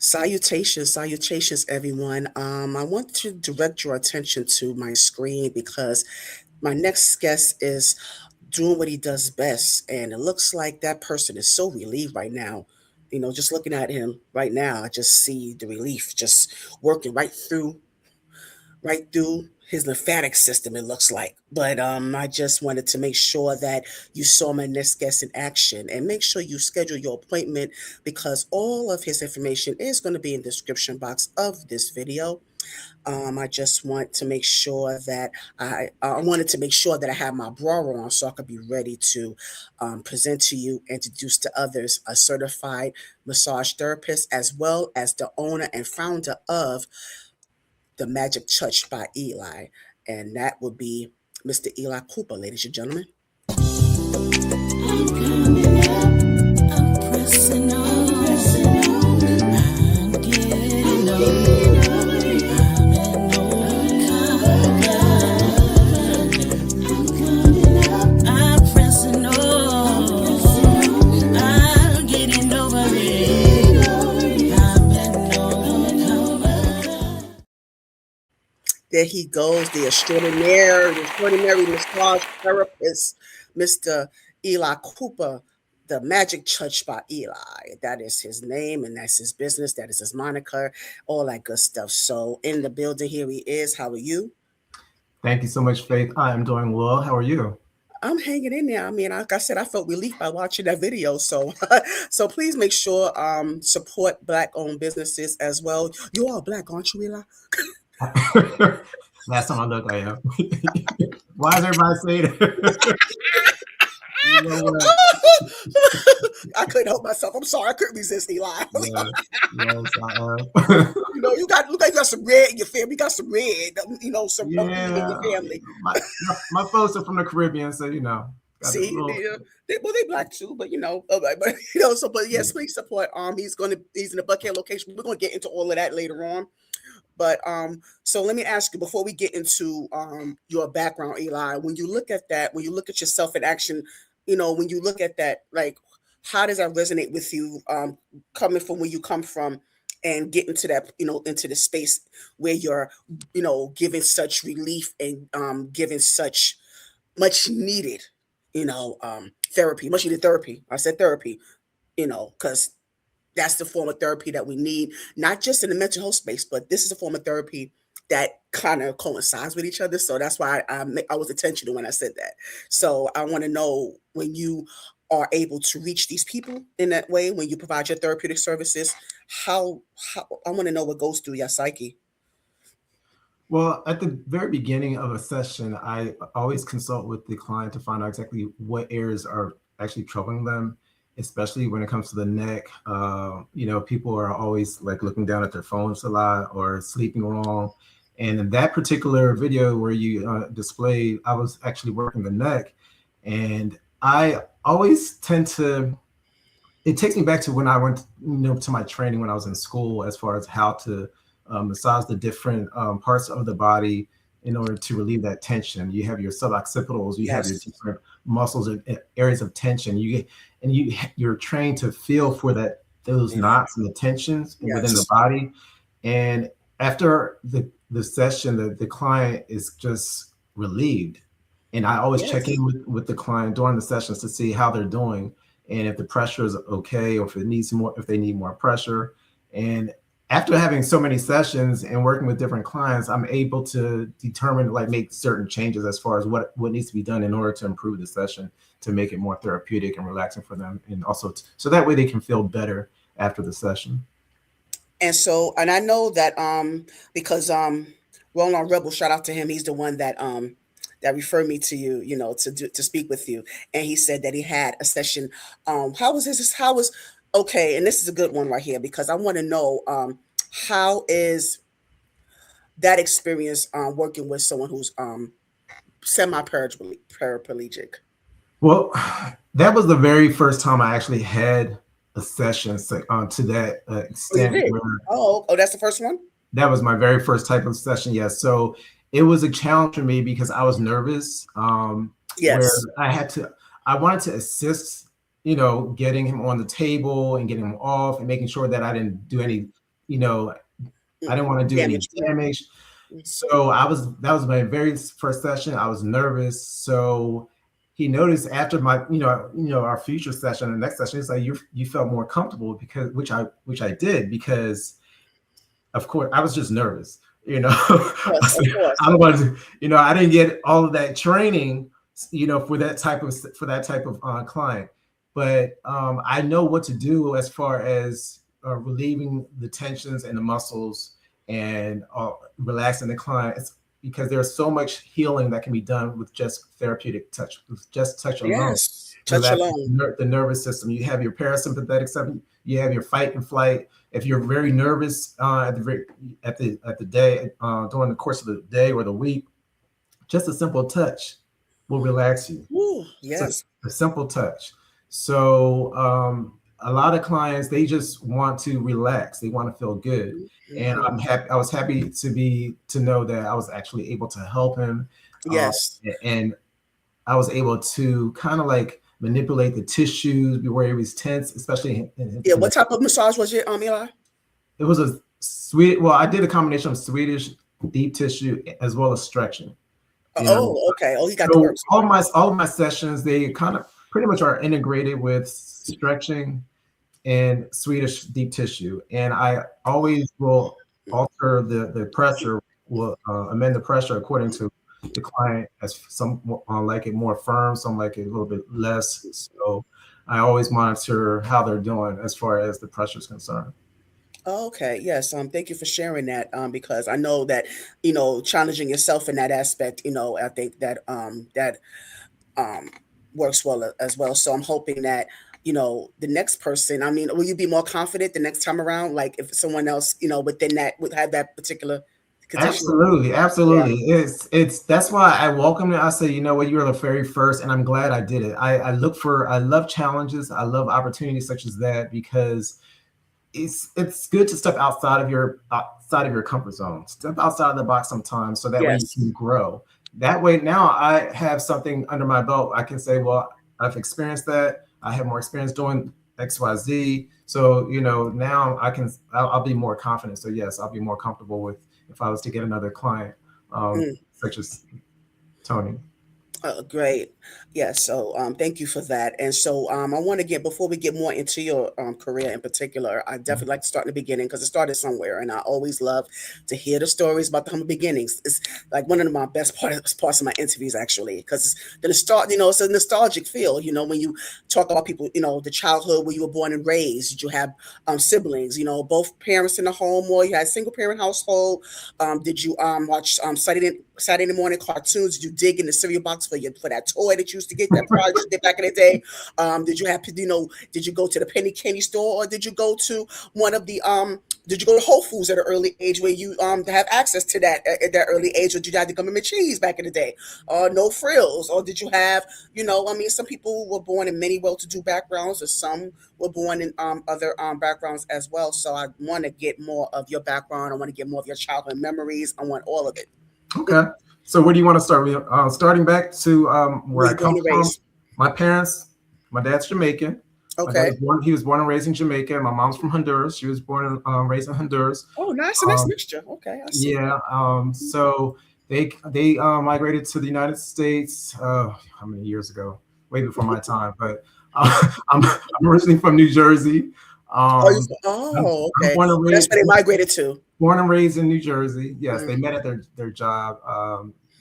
Salutations, salutations, everyone. I want to direct your attention to my screen because my next guest is doing what he does best, and it looks like that person is so relieved right now. Just looking at him right now, I just see the relief just working right through his lymphatic system, it looks like. But I just wanted to make sure that you saw my next guest in action, and make sure you schedule your appointment because all of his information is going to be in the description box of this video. I just want to make sure that I wanted to make sure that I have my bra on so I could be ready to present to you, introduce to others a certified massage therapist, as well as the owner and founder of the Magic Touch by Eli, and that would be Mr. Eli Cooper, ladies and gentlemen. I'm coming up, I'm pressing on, I'm getting on, I'm in I'm coming up, I'm pressing on, I'm getting over it, I'm There he goes, the extraordinary massage therapist, Mr. Eli Cooper, the Magic Touch by Eli. That is his name, and that's his business. That is his moniker, all that good stuff. So in the building, here he is. How are you? Thank you so much, Faith. I am doing well. How are you? I'm hanging in there. I mean, like I said, I felt relief by watching that video. So, so please make sure support Black-owned businesses as well. You are Black, aren't you, Eli? Last time I looked, I am. Why does everybody say that? You know what? I couldn't help myself. I'm sorry. I couldn't resist, Eli. Yes, I am. You look like you got some red in your family. You got some red, some in Yeah, your family. my folks are from the Caribbean, so See, they Black too, but but yes, please support. He's in the Buckhead location. We're gonna get into all of that later on. But so let me ask you before we get into your background, Eli. When you look at that, when you look at yourself in action, when you look at that, like, how does that resonate with you? Coming from where you come from, and getting to that, into the space where you're, giving such relief and giving such much needed, therapy, much needed therapy. I said therapy, because that's the form of therapy that we need, not just in the mental health space, but this is a form of therapy that kind of coincides with each other. So that's why I was intentional when I said that. So I want to know, when you are able to reach these people in that way, when you provide your therapeutic services, how I want to know what goes through your psyche. Well, at the very beginning of a session, I always consult with the client to find out exactly what areas are actually troubling them, especially when it comes to the neck. People are always like looking down at their phones a lot or sleeping wrong. And in that particular video where you displayed, I was actually working the neck. And I always it takes me back to when I went, to my training when I was in school, as far as how to massage the different parts of the body in order to relieve that tension. You have your suboccipitals, you have your different muscles and areas of tension. You're trained to feel for those knots and the tensions within the body. And after the session, the client is just relieved. And I always check in with the client during the sessions to see how they're doing, and if the pressure is okay, or if they need more pressure. And after having so many sessions and working with different clients, I'm able to determine, make certain changes as far as what needs to be done in order to improve the session, to make it more therapeutic and relaxing for them, and also so that way they can feel better after the session. And I know that because Roland Rebel, shout out to him, he's the one that referred me to you, to speak with you, and he said that he had a session. Okay, and this is a good one right here, because I want to know how is that experience working with someone who's semi-paraplegic? Well, that was the very first time I actually had a session to that extent. That's the first one? That was my very first type of session, yes. So it was a challenge for me because I was nervous. Where I wanted to assist, getting him on the table and getting him off and making sure that I didn't do any you know, I didn't want to do any Damage. Yeah. damage. So that was my very first session. I was nervous. So he noticed after my, our future session, the next session, it's like you felt more comfortable because which I did because of course I was just nervous, Of course. I was, I didn't get all of that training, for that type of client, but I know what to do as far as relieving the tensions and the muscles and relaxing the client. It's because there's so much healing that can be done with just therapeutic touch, with just touch alone. Yes. Touch Relax alone. the nervous system. You have your parasympathetic system. You have your fight and flight. If you're very nervous at the day during the course of the day or the week, just a simple touch will relax you. Ooh, So yes. a simple touch. So a lot of clients, they just want to relax. They want to feel good. And I'm happy. I was happy to know that I was actually able to help him. Yes. And I was able to kind of like manipulate the tissues where he was tense, especially Yeah. What type of massage was it, Eli? it was a sweet. Well, I did a combination of Swedish deep tissue as well as stretching. Oh, okay. Oh, he got the So works. all of my sessions, they kind of pretty much are integrated with stretching and Swedish deep tissue. And I always will alter the pressure, will amend the pressure according to the client, as some like it more firm, some like it a little bit less. So I always monitor how they're doing as far as the pressure is concerned. Okay, yes. Thank you for sharing that. Because I know that, challenging yourself in that aspect, I think that um works well as well. So I'm hoping that, the next person, I mean, will you be more confident the next time around? Like if someone else, within that would have that particular condition? Absolutely, Yeah. absolutely. It's that's why I welcome it. I say, you know what, you're the very first, and I'm glad I did it. I love challenges. I love opportunities such as that because it's good to step outside of your comfort zone. Step outside of the box sometimes, so that way you Yes. can grow. That way, now I have something under my belt. I can say, well, I've experienced that. I have more experience doing X, Y, Z. So now I'll be more confident. So yes, I'll be more comfortable with if I was to get another client, Mm. such as Tony. Great. Yeah. So thank you for that. And so I want to get, before we get more into your career in particular, I definitely like to start in the beginning because it started somewhere. And I always love to hear the stories about the humble beginnings. It's like one of my best parts of my interviews, actually, because it's a nostalgic feel, when you talk about people, the childhood where you were born and raised. Did you have siblings, both parents in the home, or you had a single parent household? Did you watch Saturday morning cartoons? Did you dig in the cereal box for that toy that you used to get, that prize you did back in the day? Did you have did you go to the penny candy store, or did you go to one of the did you go to Whole Foods at an early age where you have access to that at that early age, or did you have the government cheese back in the day? No frills, or did you have, I mean, some people were born in many well-to-do backgrounds, or some were born in other backgrounds as well. So I want to get more of your background. I want to get more of your childhood memories. I want all of it. Okay. So where do you want to start with? Starting back to where I Were you born come and from. raised? My parents, my dad's Jamaican. My dad Okay. he was born and raised in Jamaica. My mom's from Honduras. She was born and raised in Honduras. Oh, nice. A nice Um, mixture. Okay, I see. yeah. So they migrated to the United States. How many years ago? Way before my time. But I'm originally from New Jersey. Oh, Um, I'm okay. born and So that's raised where they migrated to. born and raised in New Jersey. Yes, Mm, they met at their job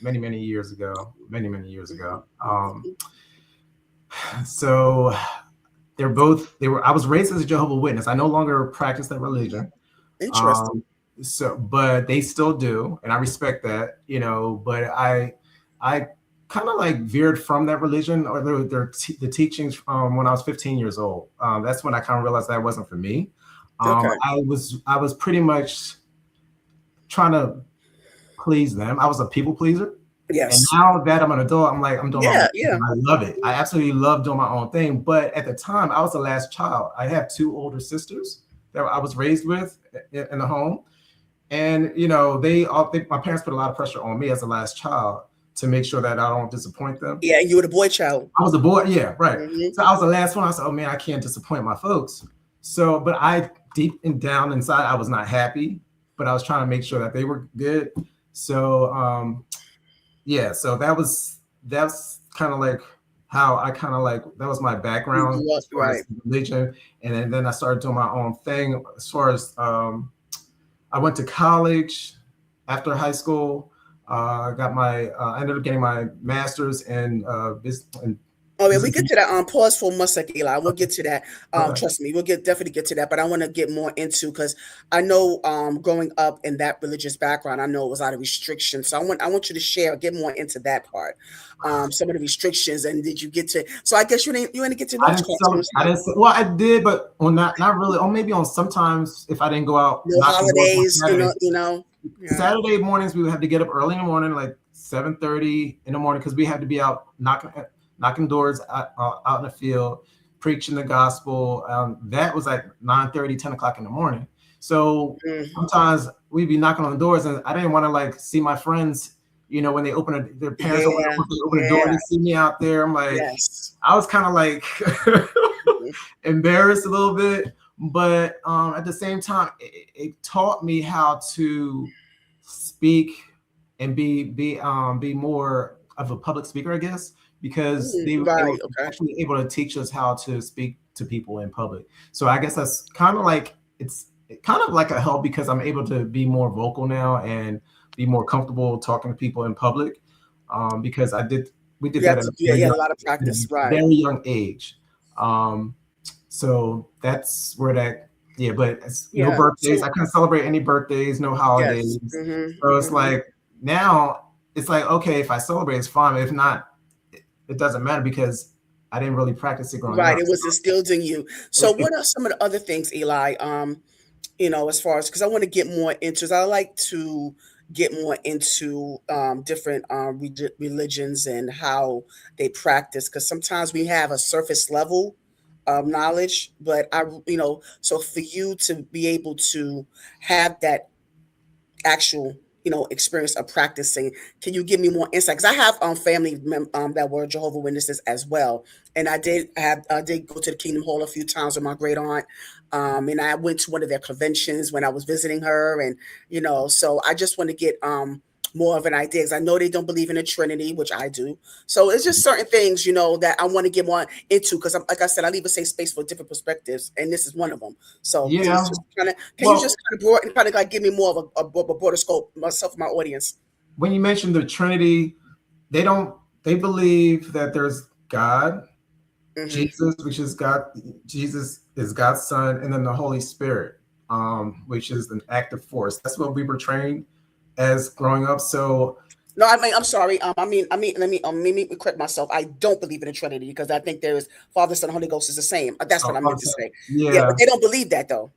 many years ago. Many years ago. So they were. I was raised as a Jehovah's Witness. I no longer practice that religion. interesting. Um, but they still do, and I respect that. But I kind of like veered from that religion or the teachings when I was 15 years old. That's when I kind of realized that wasn't for me. Okay. I was pretty much trying to please them. I was a people pleaser. And Yes. now that I'm an adult, I'm doing my own Yeah. thing. Yeah. I love it. I absolutely love doing my own thing. But at the time, I was the last child. I have two older sisters that I was raised with in the home. And, my parents put a lot of pressure on me as the last child to make sure that I don't disappoint them. Yeah. And you were the boy child. I was a boy. Yeah, right. Hmm. So I was the last one. I said, oh man, I can't disappoint my folks. So, but I deep and down inside, I was not happy, but I was trying to make sure that they were good. So yeah, so that's kind of like how I kind of like that was my You background grew up, as far right? as religion, and then I started doing my own thing as far as I went to college after high school. Got my I ended up getting my master's in business and Oh yeah, we business. get to that. Pause for 1 second, Eli. We'll get to that. Okay. Trust me, we'll definitely get to that. But I want to get more into because I know growing up in that religious background, I know it was a lot of restrictions. So I want you to share, get more into that part. Some of the restrictions, and did you get to? So I guess you didn't get to I watch didn't celebrate. cartoons, I huh? didn't. Well, I did, but on not really. Or maybe on sometimes if I didn't go out No knocking doors on holidays, Saturdays. Yeah. Saturday mornings we would have to get up early in the morning, like 7:30 in the morning, because we had to be out knocking doors out in the field, preaching the gospel. That was like 9:30, 10 o'clock in the morning. So Mm, sometimes we'd be knocking on the doors, and I didn't want to like see my friends. When they their parents yeah, open the door and yeah, they see me out there. I'm like, yes. I was kind of like Mhm. embarrassed a little bit, but at the same time, it taught me how to speak and be more of a public speaker, I guess, because they were Right. Okay. actually able to teach us how to speak to people in public. So I guess that's kind of like it's kind of like a help because I'm able to be more vocal now and be more comfortable talking to people in public. Because we did You that had at to. a Yeah, very you had young, a lot of at a practice. Right. very young age. Um, so that's where that, yeah, but it's no Yeah. birthdays. So I couldn't celebrate any birthdays, no yes. holidays. So it's like now it's like, okay, if I celebrate, it's fine. If not, it doesn't matter because I didn't really practice it growing Right. up. It was instilled in you. So what are some of the other things, Eli? As far as because I want to get more into, I like to get more into different religions and how they practice. Because sometimes we have a surface level of knowledge, but so for you to be able to have that actual experience of practicing, can you give me more insight? Because I have family that were Jehovah Witnesses as well, and I did go to the Kingdom Hall a few times with my great aunt, and I went to one of their conventions when I was visiting her, and so I just want to get more of an idea because I know they don't believe in the Trinity, which I do. So it's just certain things that I want to get more into because like I said, I leave a safe space for different perspectives, and this is one of them. So please Yeah. just kind of can you Well, just kind of broaden, kind of like give me more of a broader scope myself and my audience. when you mentioned the Trinity, they don't, they believe that there's God, Hmm. Jesus, which is God, Jesus is God's son, and then the Holy Spirit, which is an active force. That's what we were trained as growing up. So, No, I mean I'm sorry. Let me correct myself. I don't believe in the Trinity because I think there is Father, Son, Holy Ghost is the same. That's what I meant to say. Yeah, yeah, but they don't believe that though.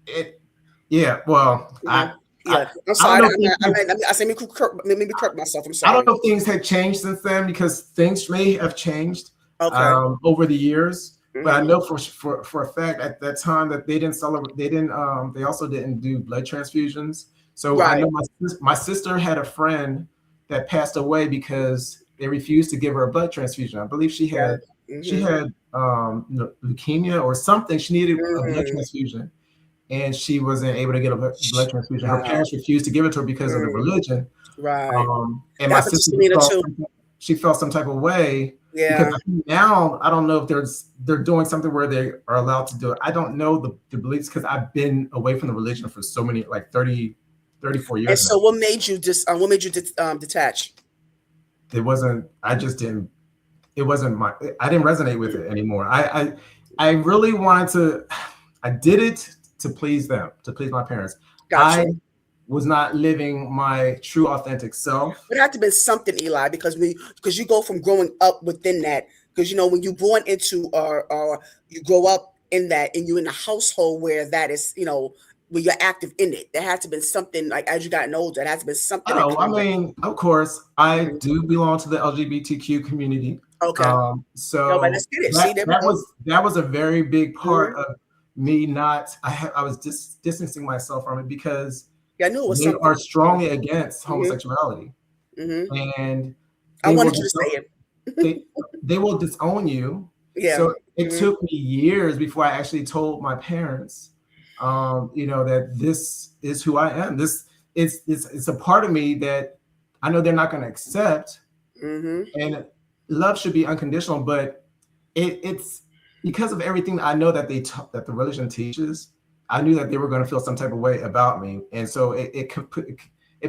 it, yeah. Well, Hmm. I, Yeah, I'm I don't sorry. know if things I said let me correct myself. I'm I don't sorry. know if things have changed since then because things may have changed Okay. over the years. But I Hmm. know for a fact at that time that they didn't celebrate. They didn't. They also didn't do blood transfusions. So I Right. know my sister had a friend that passed away because they refused to give her a blood transfusion. I believe Yeah. she Hmm. had leukemia or something. She needed a blood Hmm. transfusion, and she wasn't able to get a blood transfusion. Her Wow. parents refused to give it to her because of the Mm, religion. right. And That my happened to sister Selena felt too. she felt some type of way because Yeah. I think now I don't know if they're doing something where they are allowed to do it. I don't know the beliefs because I've been away from the religion for so many like 34 And years now. so, what made you detach? It wasn't. I just didn't. It wasn't my. I didn't resonate with it anymore. I really wanted to. I did it to please them, to please my parents. Got I you. was not living my true authentic self. It had to be something, Eli, because you go from growing up within that. Because when you born into or you grow up in that, and you're in a household where that is, where you're active in it. There had to be something like as you gotten older. There has to be something that Oh, I kind of. mean, of course, I Mhm. do belong to the LGBTQ community. Okay. No, but So let's get it. See, there we go. that was a very big part Hmm. of me not. I was distancing myself from it because Yeah, I knew it was they something. are strongly against Hmm. homosexuality, Hmm. and I they will wanted you to say it. they they will disown you Yeah. So it took me years before I actually told my parents, that this is who I am. This it's a part of me that I know they're not going to accept, Mm-hmm. and love should be unconditional. But it's because of everything I know that that the religion teaches. I knew that they were going to feel some type of way about me, and so it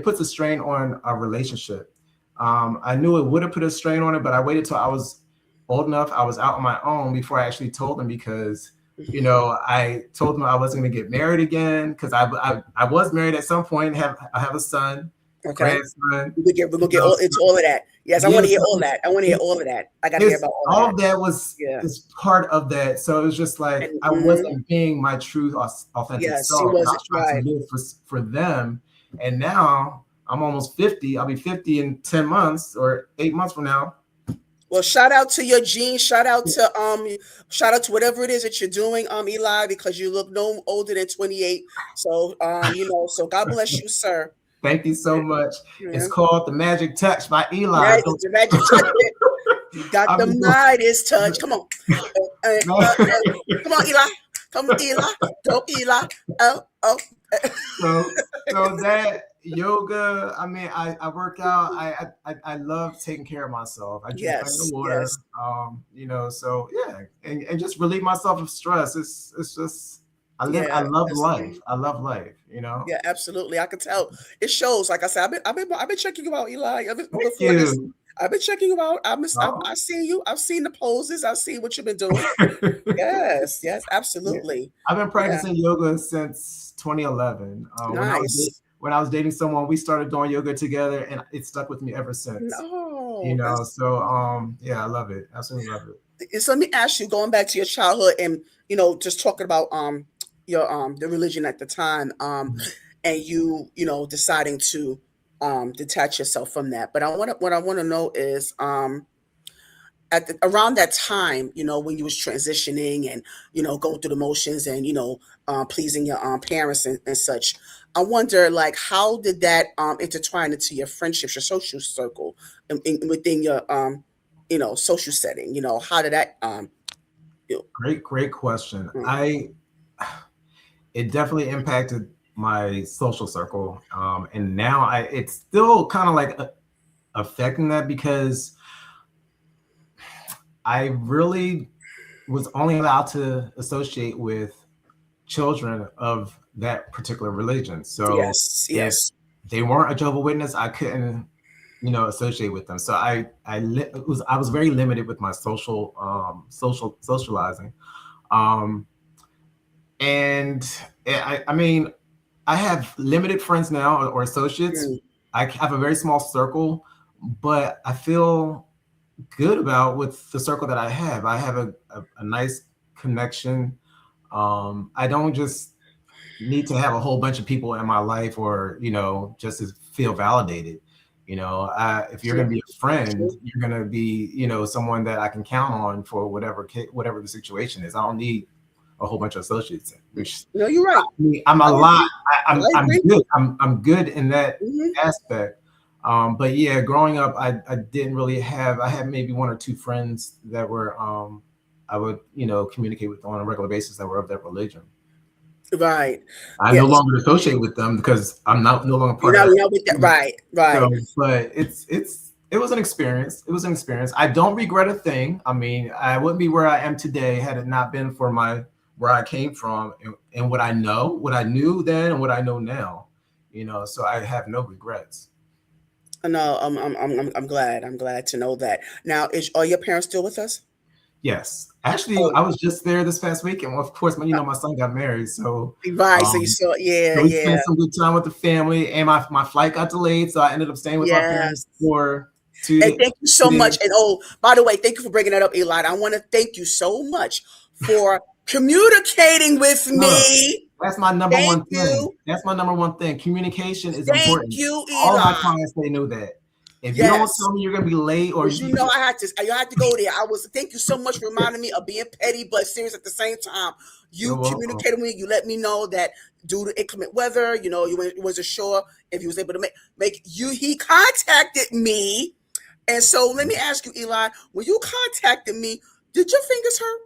puts a strain on our relationship. I knew it would have put a strain on it, but I waited till I was old enough. I was out on my own before I actually told them, because I told them I wasn't going to get married again, because I was married at some point. I have a son, Okay. grandson. We're gonna get all into all of that. Yes, I want to Yes, hear all that. I want to hear all of that. I got to hear it's about all all of of that. that was Yeah. is part of that. So it was just like And I wasn't being my true authentic yes, she self, and I wasn't was trying right. to live for them. And now I'm almost 50. I'll be 50 in 10 months or 8 months from now. Well, shout out to your genes. Shout out to whatever it is that you're doing, Eli, because you look no older than 28. So, so God bless you, sir. Thank you so much. Yeah. It's called The Magic Touch by Eli. Right, it's the magic touch. You got I'm the just Midas touch. Come on. Come on, Eli. Come on, Eli. Go, Eli. Oh. so that yoga, I mean, I work out. I love taking care of myself. I drink plenty of Yes, water. yes, So yeah, and just relieve myself of stress. It's just I yeah. love That's, life. I love life. yeah, absolutely. I could tell. It shows. Like I said, I've been checking you out, Eli. Thank Before this, you. I've been checking you out. Oh. I see you. I've seen the poses. I've seen what you've been doing. Yes, yes, Yeah. absolutely. I've been Yeah, practicing yoga since 2011. nice. When I was dating someone, we started doing yoga together, and it stuck with me ever since. No, that's So yeah, I love it. Absolutely love it. so let me ask you, going back to your childhood and just talking about your the religion at the time, Mhm. and deciding to detach yourself from that. But what I want to know is around that time, when you was transitioning and going through the motions and pleasing your parents and such. I wonder, like, how did that intertwine into your friendships, your social circle, within your social setting? How did that you Great question. know, It definitely impacted my social circle, and now it's still kind of like affecting that, because I really was only allowed to associate with children of that particular religion. So yes, if yes, they weren't a Jehovah's Witness, I couldn't, associate with them. So I was very limited with my socializing. Um, and I mean, I have limited friends now, or associates. mm, I have a very small circle, but I feel good about with the circle that I have. I have a nice connection. I don't just need to have a whole bunch of people in my life, or just to feel validated. If you're going true, to be a friend, true. you're going to be someone that I can count on for whatever the situation is. I don't need a whole bunch of associates, which No, you're right. I'm I a lot. agree. I I'm agree. good. I'm good in that Hmm. aspect. But yeah, growing up, I didn't really have. I had maybe one or two friends that were I would communicate with on a regular basis that were of that religion. Right. I no Yes. longer associate with them because I'm no longer You're part of not, that. you're not with that. Right. Right. So, but it was an experience. It was an experience. I don't regret a thing. I mean, I wouldn't be where I am today had it not been for where I came from, and what I know, what I knew then, and what I know now. So I have no regrets. No, I'm glad. I'm glad to know that. Now, are your parents still with us? Yes, actually, Oh, I was just there this past week, and of course, my son got married, so right. So you um, saw, yeah, so we yeah, spent some good time with the family, and my flight got delayed, so I ended up staying with my parents yes. for two And days. thank you so much. And oh, by the way, thank you for bringing that up, Eli. I want to thank you so much for communicating with No, me. that's my number Thank one thing. you. That's my number one thing. Communication is Thank important. you, All of my Eli. clients, they know that. If you don't Yes. tell me you're gonna be late, or Because I had to go there. Thank you so much for reminding me of being petty but serious at the same time. you're You welcome. communicated with me. You let me know that due to inclement weather, you wasn't sure if you was able to make you. He contacted me, and so let me ask you, Eli, when you contacted me, Did your fingers hurt?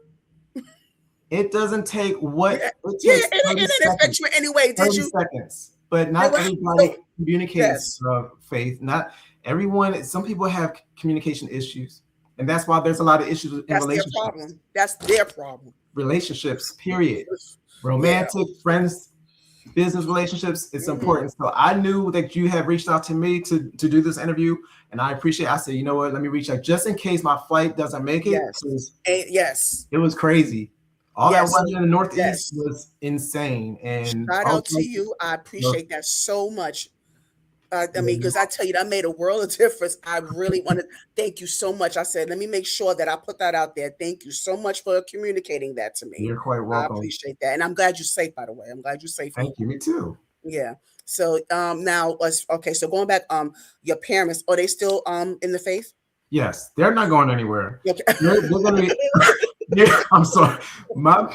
It doesn't take what Yeah, it yeah, takes it 30 didn't affect seconds. you anyway, did 30 you? seconds. But They not were everybody so communicates yes, faith. Not everyone, some people have communication issues. And that's why there's a lot of issues in that's their relationships. problem. That's their problem. Relationships, period. Yeah. Romantic, friends, business relationships, it's Hmm. important. So I knew that you had reached out to me to do this interview, and I appreciate it. I said, you know what, let me reach out just in case my flight doesn't make it, Yes. because Yes. it was crazy. All that Yes. weather in the Northeast Yes. was insane. And Shout all out to you. I so appreciate that so much. I mean, because I tell you, that made a world of difference. I really want to thank you so much. I said, let me make sure that I put that out there. Thank you so much for communicating that to me. you're quite I welcome. appreciate that. And I'm glad you're safe, by the way. I'm glad you're safe. Thank you. Me too. Yeah. So now let's okay. So going back, your parents, are they still in the faith? Yes, they're not going anywhere. Okay. They're gonna be. Yeah, I'm sorry. My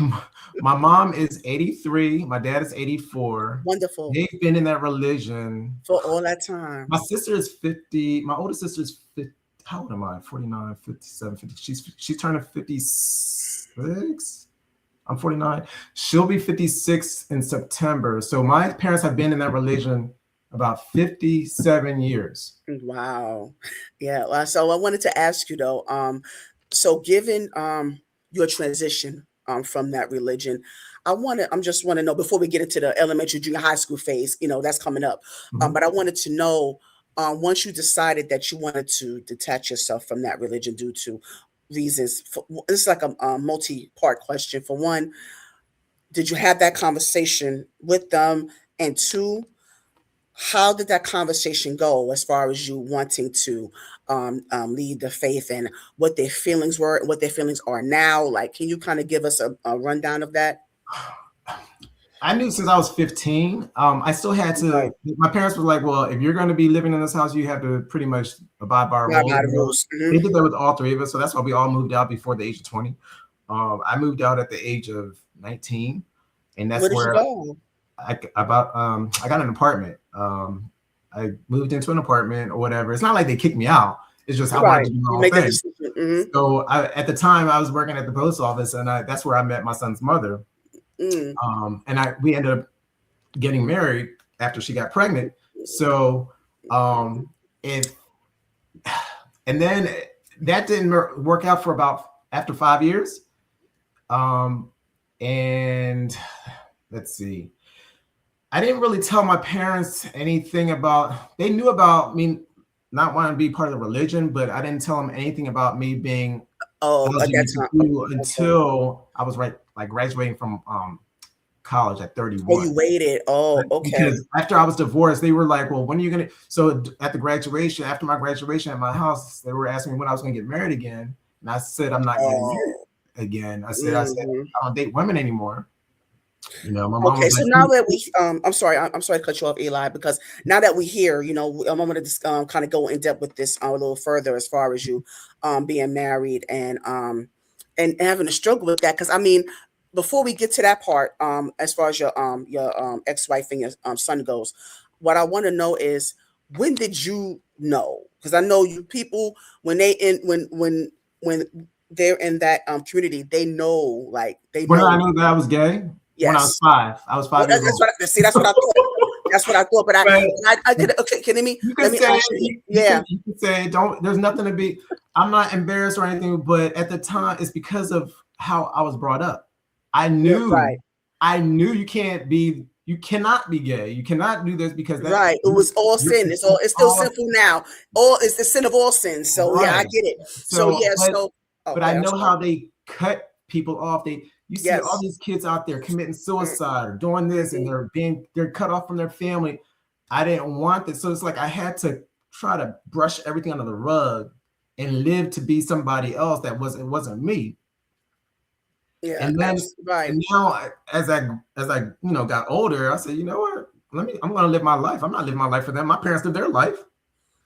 mom is 83. My dad is 84. Wonderful. They've been in that religion. For all that time. My sister is 50. My oldest sister is 50. How old am I? 49, 57, 50. She's turning 56. I'm 49. She'll be 56 in September. So my parents have been in that religion about 57 years. Wow. Yeah. So I wanted to ask you though, so given your transition from that religion, I'm just want to know before we get into the elementary, junior high school phase, that's coming up. Mhm. But I wanted to know, once you decided that you wanted to detach yourself from that religion due to reasons, this is like a multi-part question. For one, did you have that conversation with them? And two, how did that conversation go as far as you wanting to lead the faith, and what their feelings were and what their feelings are now? Like, can you kind of give us a rundown of that? I knew since I was 15. I still had to. Right. My parents were like, "Well, if you're going to be living in this house, you have to pretty much abide by our Right, rules." by the rules. They did that with all three of us, so that's why we all moved out before the age of 20. I moved out at the age of 19, and Where that's did you where go? I got an apartment. I moved into an apartment or whatever. It's not like they kicked me out. It's just I wanted Right. to do You my own made the thing. decision. Hmm. So at the time, I was working at the post office, and that's where I met my son's mother. Mm. We ended up getting married after she got pregnant. So if and then that didn't work out for about after 5 years. And let's see. I didn't really tell my parents anything about, they knew about me not wanting to be part of the religion, but I didn't tell them anything about me being Oh, at that time. LGBTQ Okay. until I was like graduating from college at Oh, you 31. waited. Oh, okay. Because after I was divorced, they were like, well, when are you going to? So at the graduation, after my graduation at my house, they were asking me when I was going to get married again. And I said, I'm not getting married Oh. again. I said, Hmm. I don't date women anymore. My mom Okay, was so like, now that we, I'm sorry, I'm sorry to cut you off, Eli, because now that we hear, I'm going to just kind of go in depth with this a little further as far as you being married and having a struggle with that. Because I mean, before we get to that part, as far as your ex-wife and your son goes, what I want to know is, when did you know? Because I know you people, when they in when they're in that community, they know, like they when I know. knew that I was gay, when I was Yes. 5, I was Oh, 5 years that's old. what see. That's what I thought. That's what I thought. But But I could. Okay, can you let can me say ask you. Yeah. you can say don't. There's nothing to be. I'm not embarrassed or anything. But at the time, it's because of how I was brought up. I Yeah. knew, Right. you cannot be gay. You cannot do this because that Right. It was all sin. It's still all sinful now. All it's the sin of all sins. So yeah, I right. get it. So So, yeah. So but I okay. I'm know sorry. how they cut people off. You see all Yes. these kids out there committing Mm, suicide or doing this, and mhm. they're cut off from their family. I didn't want this, so it's like I had to try to brush everything under the rug and live to be somebody else it wasn't me. Yeah. And then Right. and now as I got older, I said, you know what? I'm gonna live my life. I'm not living my life for them. My parents live their life.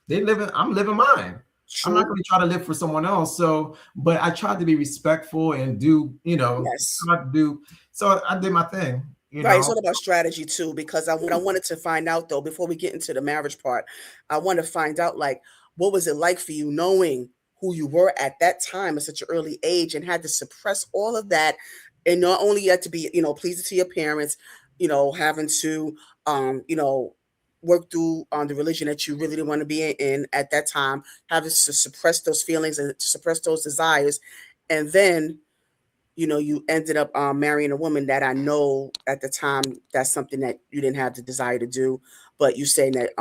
I'm living mine. I'm not True. going to try to live for someone else. So, but I tried to be respectful and do, Yes. try to do. So I did my thing, Right, it's all about strategy too, because what I wanted to find out though, before we get into the marriage part, I want to find out, like, what was it like for you knowing who you were at that time at such an early age and had to suppress all of that, and not only you had to be, pleasing to your parents, having to, work through the religion that you really didn't want to be in at that time, having to suppress those feelings and to suppress those desires, and then you ended up marrying a woman that I know at the time that's something that you didn't have the desire to do, but you saying that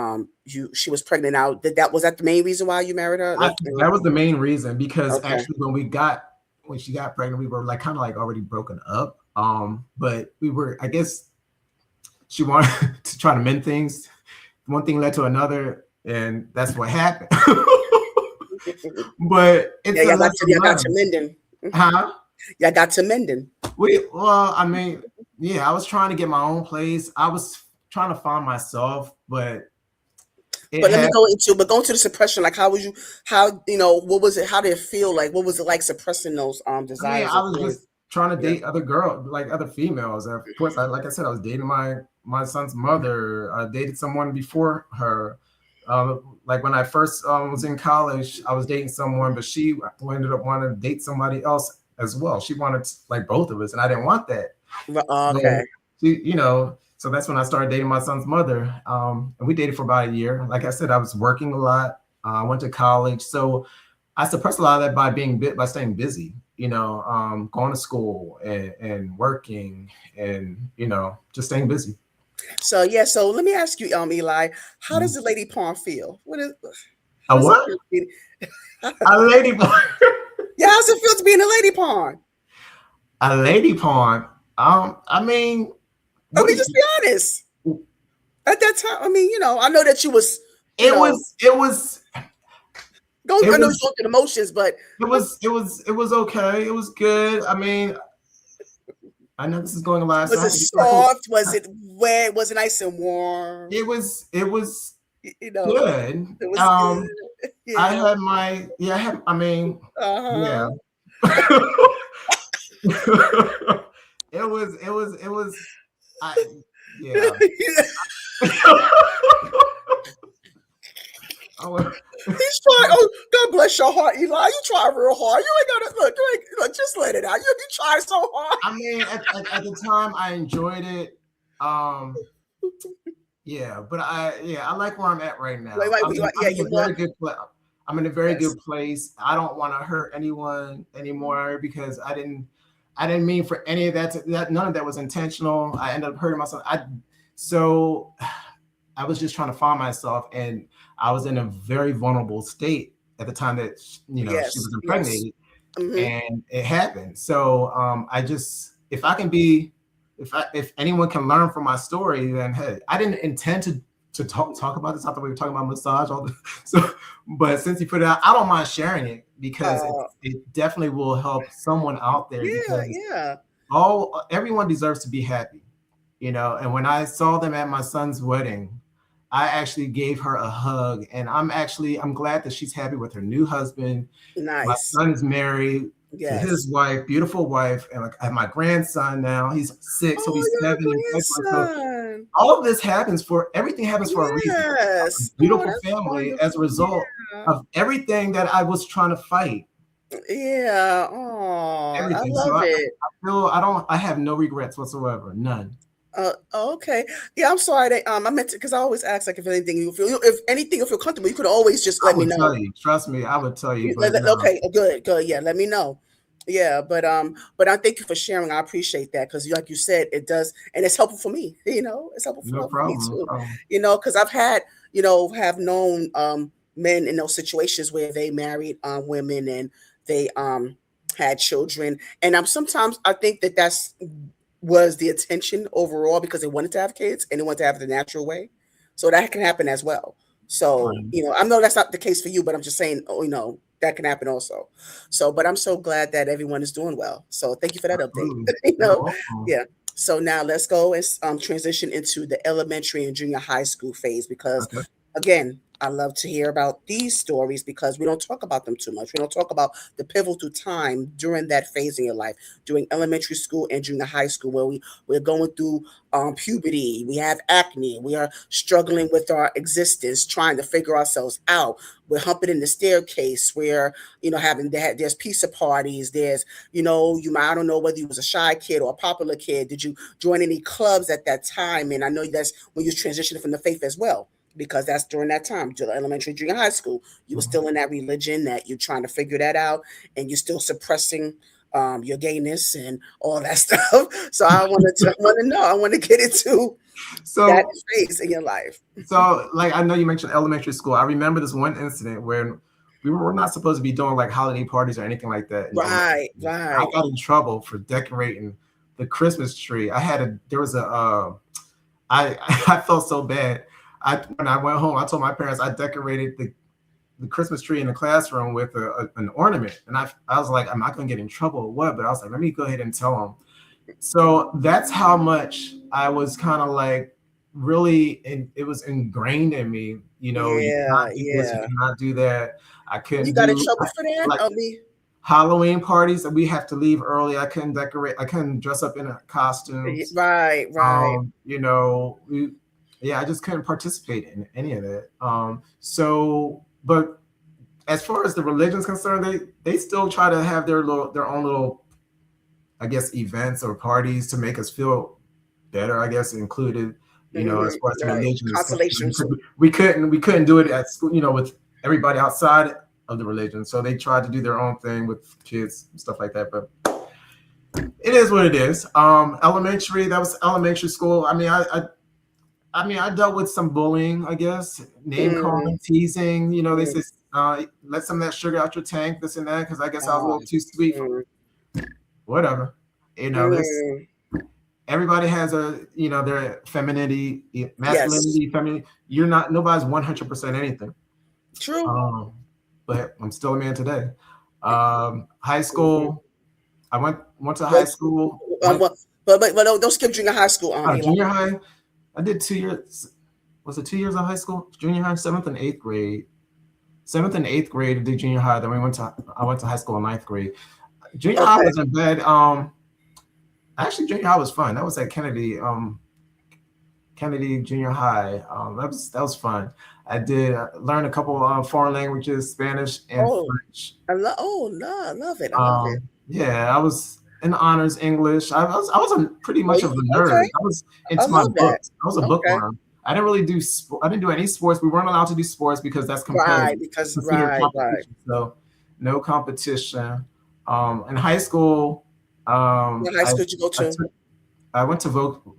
she was pregnant out. That was that the main reason why you married her? That was the main reason, because Okay. actually when she got pregnant, we were like kind of like already broken up. But we were, I guess she wanted to try to mend things. One thing led to another, and that's what happened. But it's Yeah, a y'all lesson got to learned. mending. Huh? Y'all got to mending. Well, I mean, yeah, I was trying to get my own place. I was trying to find myself, but it But let me had. go into the suppression. Like, what was it? How did it feel? Like, what was it like suppressing those I mean, desires I or was feelings? just trying to Yeah. date other girls, like other females. Of course, like I said, I was dating my son's mother. I dated someone before her. Like when I first was in college, I was dating someone, but she ended up wanting to date somebody else as well. She wanted like both of us, and I didn't want that. Okay. So so that's when I started dating my son's mother. And we dated for about a year. Like I said, I was working a lot. I went to college, so I suppressed a lot of that by staying busy. Going to school and working, and just staying busy. So yeah. So let me ask you, Eli, how does Mhm. the lady pawn feel? How A does it what? feel to be? A lady pawn. Yeah, how's it feel to be in a lady pawn? A lady pawn. I mean, I what do mean, just be honest. you? At that time, I mean, I know that you was, It was. It was. It I know you was. going through the motions, but It was. It was. It was okay. It was good. I mean, I know this is going live, so was I it have to be careful. soft? Was it wet? Was it nice and warm? It was. It was You know, good. it was good. I Yeah. had my. Yeah. I mean. Yeah. Uh-huh. It was. It was. It was. I. Yeah. I was- He's trying. Oh, God bless your heart, Eli. You try real hard. You ain't gotta look. Look, just let it out. You try so hard. I mean, at the time, I enjoyed it. Um, yeah, but I like where I'm at right now. I'm Yeah, in you a more. very good place. I'm in a very Yes. good place. I don't want to hurt anyone anymore, because I didn't mean for any of that none of that was intentional. I ended up hurting myself. So I was just trying to find myself, and I was in a very vulnerable state at the time that she Yes. was Yes. impregnated, Mm-hmm. and it happened. So I just, if I can be, if anyone can learn from my story, then hey, I didn't intend to talk about this. I thought we were talking about massage all the so, but since you put it out, I don't mind sharing it, because Uh, it definitely will help someone out there, yeah, because yeah. everyone deserves to be happy. And when I saw them at my son's wedding, I actually gave her a hug, and I'm glad that she's happy with her new husband. My Nice. son is married to his Yes. wife, beautiful wife, and like, I have my grandson now. He's 6, he'll be Oh, 7 in your February. So grandson. all of this everything happens for a reason. A Yes. Oh, beautiful that's family as a wonderful. result Yeah. of everything that I was trying to fight. Yeah. Oh, I Everything. So love it. I have no regrets whatsoever. None. Okay. Yeah, I'm sorry that I meant to, because I always ask, like, if anything you feel comfortable, you could always just I let me would tell know. you. Trust me, I would tell you, but no. Okay, good, good. Yeah, let me know. Yeah, but I thank you for sharing. I appreciate that, because, like you said, it does, and it's helpful for me. It's helpful No for me problem. No too. problem. Because I've had, have known men in those situations where they married women, and they had children, and sometimes I think that that's was the intention overall, because they wanted to have kids and they wanted to have it the natural way, so that can happen as well. So, Fine. I know that's not the case for you, but I'm just saying, that can happen also. So, but I'm so glad that everyone is doing well. So, thank you for that update. Absolutely. you You're know, welcome. yeah. So now let's go and transition into the elementary and junior high school phase, because Okay. again, I love to hear about these stories because we don't talk about them too much. We don't talk about the pivotal time during that phase in your life, during elementary school and junior high school, where we're going through puberty, we have acne, we are struggling with our existence, trying to figure ourselves out. We're humping in the staircase. We're, having that. There's pizza parties. There's, I don't know whether you was a shy kid or a popular kid. Did you join any clubs at that time? And I know that's when you transitioned from the faith as well, because that's during that time, elementary, junior high school. You were still in that religion that you're trying to figure that out, and you're still suppressing your gayness and all that stuff. So I want to know. I want to get into that So, phase in your life. so like I know you mentioned elementary school. I remember this one incident where we're not supposed to be doing like holiday parties or anything like that in elementary Right, school. I right. got in trouble for decorating the Christmas tree. There was I I felt so bad. When I went home, I told my parents I decorated the Christmas tree in the classroom with an ornament, and I was like, am I going to get in trouble or what? But I was like, let me go ahead and tell them. So that's how much I was kind of like really, and it was ingrained in me. You cannot Yeah, do this, you yeah. cannot do that. I You couldn't got in do trouble for that? like I mean, Halloween parties that we have to leave early. I couldn't decorate. I couldn't dress up in costumes. right, right. You know, yeah, I just couldn't participate in any of that. But as far as the religion's concerned, they still try to have their own little, I guess, events or parties to make us feel better, I guess, included, as far as the Right. religion is concerned. Consolations. We couldn't do it at school, with everybody outside of the religion. So they tried to do their own thing with kids and stuff like that. But it is what it is. That was elementary school. I dealt with some bullying, I guess, name Mm, calling, teasing. They mm. said, let some of that sugar out your tank, this and that, because I guess I was a little Um, too sweet for mm, whatever. This mm. everybody has their femininity, Yes. masculinity, femininity. Nobody's 100% anything. True. Um, but I'm still a man today. High Hmm. school, I went to high Well, school, went well, but don't skip junior high school, Eli. junior high. I did 2 years. Was it 2 years of high school? Junior high, seventh and eighth grade. Seventh and eighth grade, I did junior high. Then I went to high school in ninth grade. Junior high Okay. wasn't bad. Actually, junior high was fun. That was at Kennedy Junior High. That was fun. I did learn a couple foreign languages, Spanish and Oh, French. love it. I love it. Yeah, I was in honors English. I wasn't pretty Oh, much of a nerd. okay. I was I into my love that. books. I was a Okay. bookworm. I didn't really do. I didn't do any sports. We weren't allowed to do sports because that's Right. competitive, Because considered right. competition. So, no competition. In high school, What high I school did you go I to? took I went to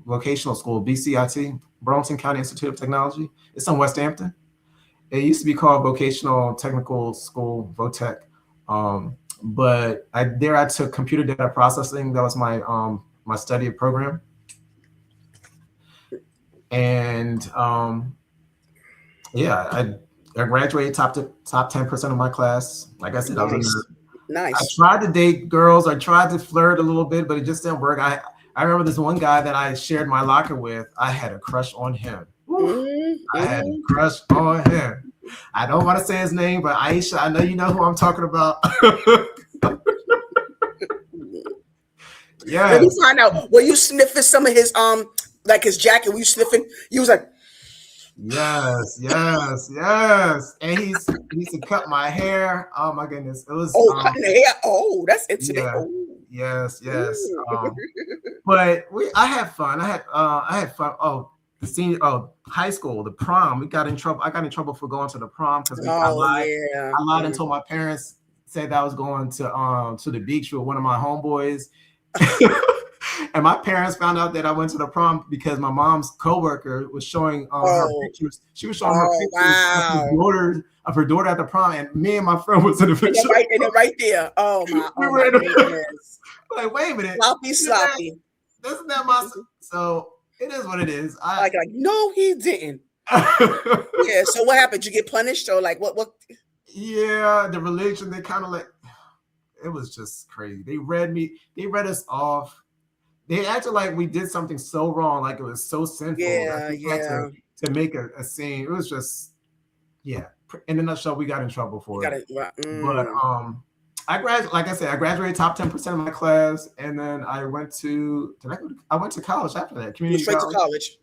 vocational school, BCIT, Burlington County Institute of Technology. It's in West Hampton. It used to be called Vocational Technical School, VOTEC. But I took computer data processing. That was my study program. And yeah, I graduated top 10% of my class. Like I said, I was a nerd. Nice. I Nice. tried to date girls. I tried to flirt a little bit, but it just didn't work. I remember this one guy that I shared my locker with. I had a crush on him. Woo, I had a Mm-hmm. crush on him. I don't want to say his name, but Aisha, I know you know who I'm talking about. Let me Yes, find out. Were you sniffing some of his like his jacket? Were you sniffing? You was like, yes, yes, yes. And he used to cut my hair. Oh my goodness, it was oh, cutting the hair. Oh, that's intimate. yeah, Oh. yes, yes. Mm. But I had fun. I had fun. High school, the prom. We got in trouble. I got in trouble for going to the prom because I Oh lied. yeah. I lied and told my parents, said that I was going to the beach with one of my homeboys. And my parents found out that I went to the prom because my mom's coworker was showing her Oh, pictures. She was showing her oh pictures wow. of her daughter at the prom, and me and my friend was in the picture. And then right there. We Oh were my in the goodness. like, wait a minute, Sloppy, isn't that sloppy. isn't that my so it is what it is. Like no, he didn't. Yeah. So what happened? Did you get punished or like what? What? Yeah, the religion, they kind of like, it was just crazy. They read us off. They acted like we did something so wrong, like it was so sinful that Yeah, we had yeah. to make a scene. It was just yeah, in a nutshell, we got in trouble You for got it. it. But like I said, I graduated top 10% of my class, and then I went to I went to college after that, You went community straight to college. college.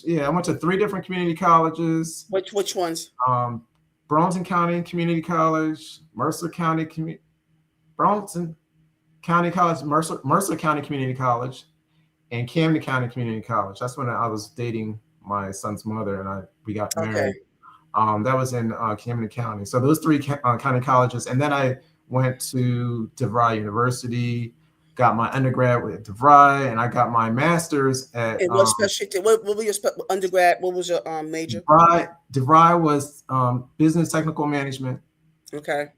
Yeah, I went to 3 different community colleges. Which ones? Um, Burlington County Community College, Burlington County College, Mercer County Community College, and Camden County Community College. That's when I was dating my son's mother, and we got Okay. married. That was in Camden County. So those 3 county colleges, and then I went to DeVry University, got my undergrad with DeVry, and I got my master's at And what specialty? What were your undergrad? What was your major? DeVry. DeVry was business technical management, Okay.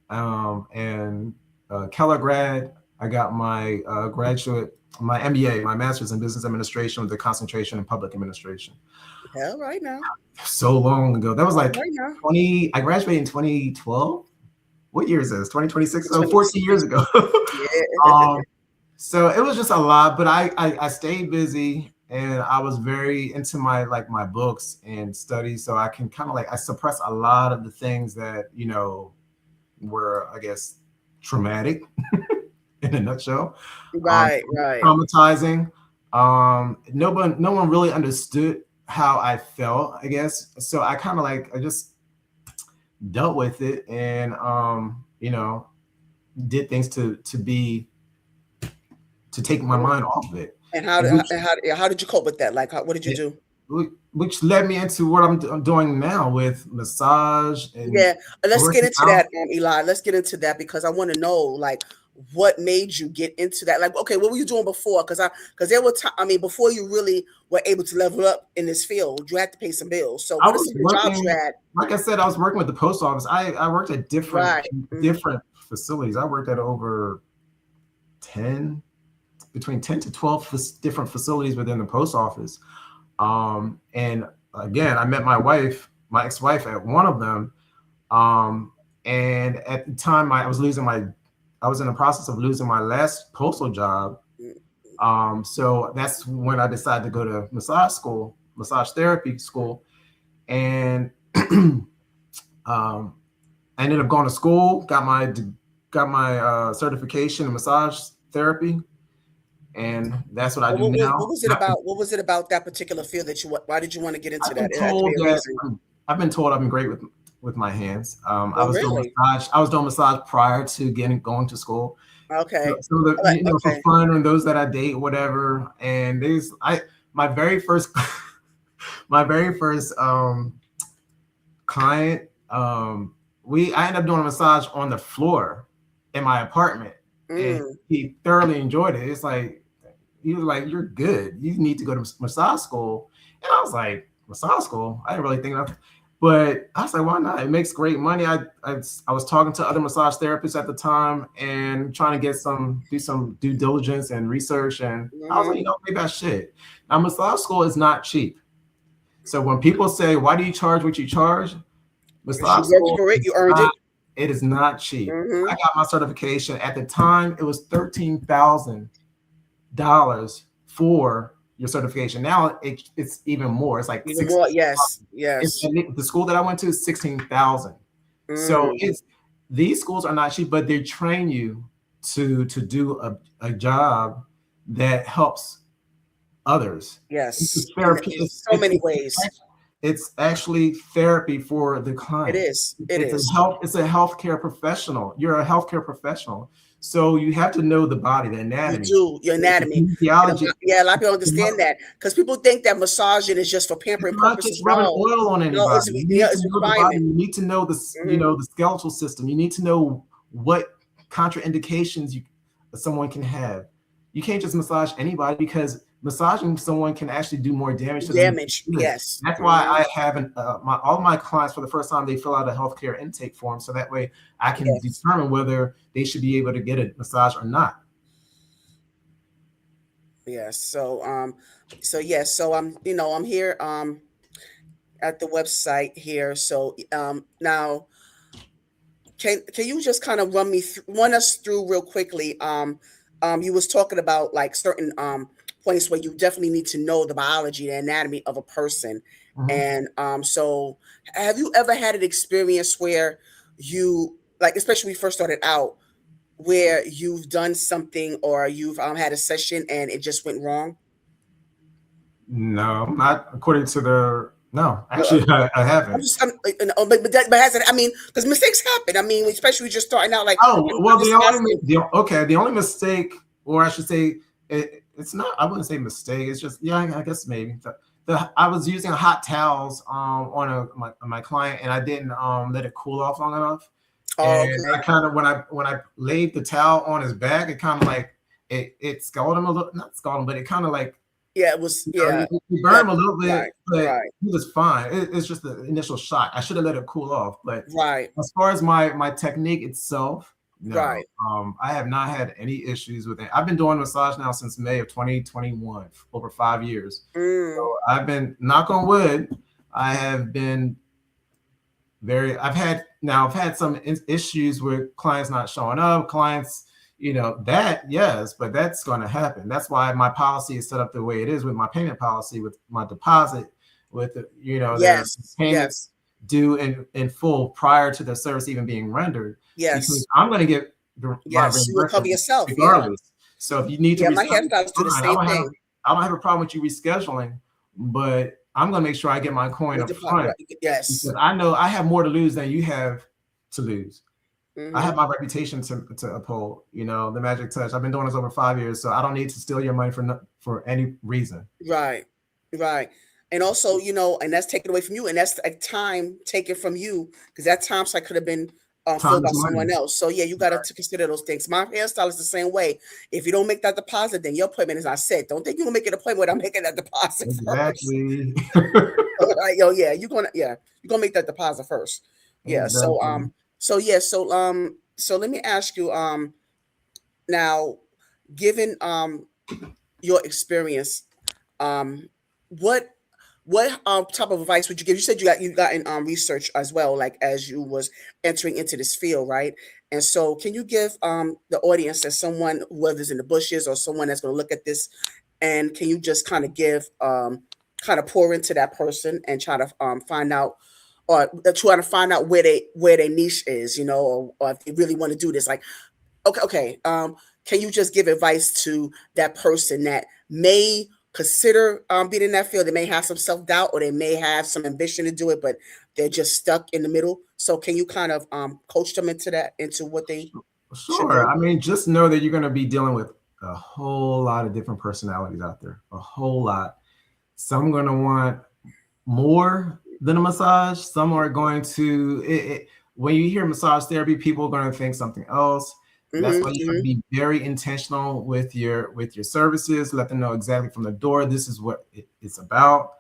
and Keller grad. I got my my MBA, my master's in business administration with a concentration in public administration. Hell, right now. So long ago. That was like Right now. 20. I graduated in 2012. What year is this? 2026. So 14 26. years ago. Yeah. So it was just a lot, but I stayed busy, and I was very into my books and studies. So I can kind of I suppress a lot of the things that, were, I guess, traumatic in a nutshell. Right. Traumatizing. No one really understood how I felt, I guess. So I kind of I just dealt with it, and did things to take my mind off of it. And how did you cope with that? Like, what did you do? Which led me into what I'm doing now with massage and Yeah, let's get into out. that, Eli. Let's get into that because I want to know, like, what made you get into that? Like, okay, what were you doing before? Because there were before you really were able to level up in this field, you had to pay some bills. So, what are some of the jobs you had? Like I said, I was working with the post office. I worked at different facilities. I worked at over 10, between 10 to 12 different facilities within the post office. And again, I met my ex-wife at one of them. And at the time I was in the process of losing my last postal job. So that's when I decided to go to massage therapy school. And I ended up going to school, got my certification in massage therapy. And that's what I do now. What was it about? What was it about that particular field that why did you want to get into that? I've been told I've been great with my hands. I was really? doing massage prior to going to school. Okay. So for fun, and those that I date, whatever. And my very first client, I ended up doing a massage on the floor in my apartment, and he thoroughly enjoyed it. It's like, he was like, "You're good. You need to go to massage school." And I was like, "Massage school?" I didn't really think of, but I was like, "Why not? It makes great money." I was talking to other massage therapists at the time and trying to do some due diligence and research. And I was like, maybe I should. Now, massage school is not cheap. So when people say, "Why do you charge what you charge?" Massage school, you earned it. It is not cheap. I got my certification at the time. It was $13,000 for your certification. Now it's even more. It's like even more. Yes. The school that I went to is $16,000. So these schools are not cheap, but they train you to do a job that helps others. Yes, therapy. In so many ways. It's actually therapy for the client. It is. It's a healthcare professional. You're a healthcare professional. So you have to know the body, the anatomy. You do, your anatomy. Physiology. Yeah, a lot of people understand that because people think that massaging is just for pampering purposes. Not just rubbing oil on anybody. It's a requirement. You need to know the the skeletal system. You need to know what contraindications someone can have. You can't just massage anybody because massaging someone can actually do more damage to them. Yes. That's why I have all my clients, for the first time, they fill out a healthcare intake form, so that way I can determine whether they should be able to get a massage or not. Yes. So I'm I'm here at the website here. So now can you just kind of run us through real quickly? You was talking about like certain points where you definitely need to know the biology, the anatomy of a person. Mhm. And so have you ever had an experience where you, like, especially when you first started out, where you've done something or you've had a session and it just went wrong? No, not according to the. No, Uh, actually, I I'm haven't. just, but has it? I mean, because mistakes happen. I mean, especially when you're just starting out. Like, Oh I'm well, just asking. the only mistake, or I should say, it's not. I wouldn't say mistake. It's just, yeah, I guess maybe I was using hot towels on my client, and I didn't let it cool off long enough. Oh, And I okay. kind of, when I laid the towel on his back, it kind of like it scalded him a little, not scalded him, but it kind of like, Yeah, it was. you know, Yeah, you burn yeah. him a little bit, Right, but right, he was fine. It's just the initial shock. I should have let it cool off. But right, as far as my technique itself, no. right. I have not had any issues with it. I've been doing massage now since May of 2021, over 5 years. Mm, So I've been, knock on wood, I have been very, I've had some issues with clients not showing up, clients, that, yes, but that's going to happen. That's why my policy is set up the way it is with my payment policy, with my deposit, with their yes, payments yes, due in full prior to the service even being rendered, because yes, I'm going to get my yes. You will cover reimbursement yourself. Yeah, regardless. So if you need to yeah. My reschedule, hairstylists do the fine. same thing. I don't have a problem with you rescheduling, but I'm going to make sure I get my coin With up the pot, front, right. Yes. because I know I have more to lose than you have to lose. I have Hmm. my reputation to uphold. The magic touch. I've been doing this over 5 years, so I don't need to steal your money for any reason. Right, right. And also, and that's taken away from you, and that's a time taken from you because that time slot could have been Time filled by is someone money. else. So yeah, you got to consider those things. My hairstyle is the same way. If you don't make that deposit, then your appointment is not set. Don't think you're gonna make an appointment without making that deposit first. Exactly. Right, yo, yeah, you're gonna make that deposit first. Yeah. So Exactly. so let me ask you now, given your experience, um what type of advice would you give? You said you got in research as well, like as you was entering into this field, right? And so can you give the audience, as someone, whether in the bushes or someone that's going to look at this, and can you just kind of give kind of pour into that person and try to find out, or try to find out where their niche is, or if they really want to do this, like, okay. Can you just give advice to that person that may consider being in that field? They may have some self doubt, or they may have some ambition to do it, but they're just stuck in the middle. So can you kind of coach them into that, into what they should Sure. do? I mean, just know that you're going to be dealing with a whole lot of different personalities out there. A whole lot. Some going to want more than a massage. Some are going to when you hear massage therapy, people are going to think something else. That's why you have to Hmm. be very intentional with your services. Let them know exactly from the door, this is what it's about.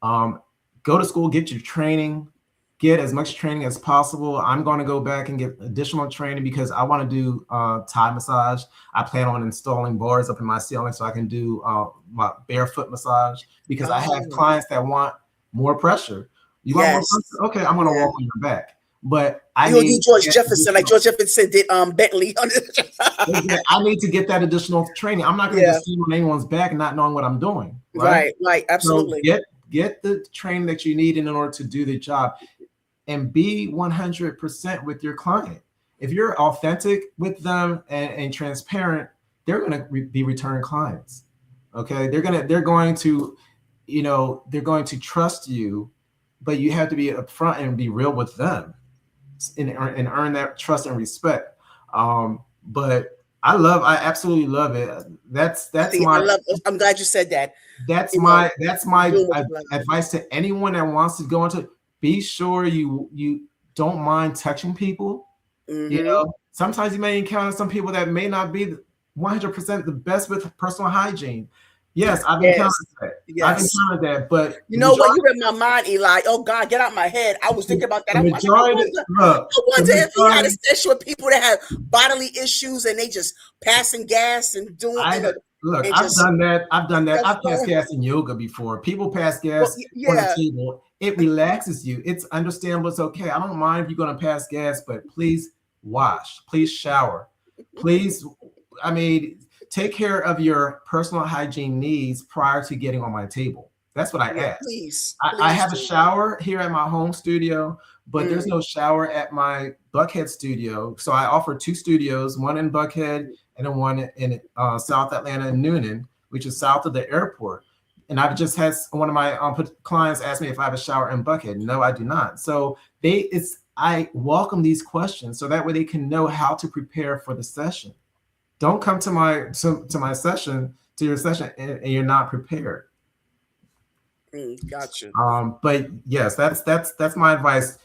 um, Go to school, get your training, get as much training as possible. I'm going to go back and get additional training because I want to do Thai massage. I plan on installing bars up in my ceiling so I can do my barefoot massage, because I have Oh, clients that want more pressure. You want more yes. pressure? Okay, I'm going to Yeah. walk on your back. But I You will need do George to get Jefferson, like additional. George Jefferson did Bentley. I need to get that additional training. I'm not going to Yeah. just sit on anyone's back and not knowing what I'm doing, right? Right. Right. So Absolutely. get the training that you need in order to do the job, and be 100% with your client. If you're authentic with them and transparent, they're going to be return clients. Okay, they're going to trust you, but you have to be upfront and be real with them, and earn that trust and respect. But I absolutely love it. That's See, I my love. I'm glad you said that. that's You know, my that's my doing what you love. advice to anyone that wants to go into. Be sure you don't mind touching people. Hmm. Sometimes you may encounter some people that may not be 100% the best with personal hygiene. Yes, I've encountered Yes. that. I've Yes. encountered that, but You know what? You read my mind, Eli. Oh God, get out my head. I was thinking about that. the I was like, I majority, wonder, look, I the wonder if he had a majority, session with people that have bodily issues and they just passing gas and doing, I look, and I've just done that. stuff I've passed going. gas in yoga before. People pass Well, gas on the yeah. table. It relaxes you. It's understandable. It's okay. I don't mind if you're going to pass gas, but please wash. Please shower. Please, I mean, take care of your personal hygiene needs prior to getting on my table. That's what I Yeah, ask. please, I please have a do. shower here at my home studio, but there's Mm, no shower at my Buckhead studio. So I offer two studios, one in Buckhead and then one in South Atlanta and Noonan, which is south of the airport. And I've just had one of my clients ask me if I have a shower in Buckhead. No, I do not. So I welcome these questions so that way they can know how to prepare for the session. Don't come to my session, to your session, and you're not prepared. gotcha. But yes, that's my advice.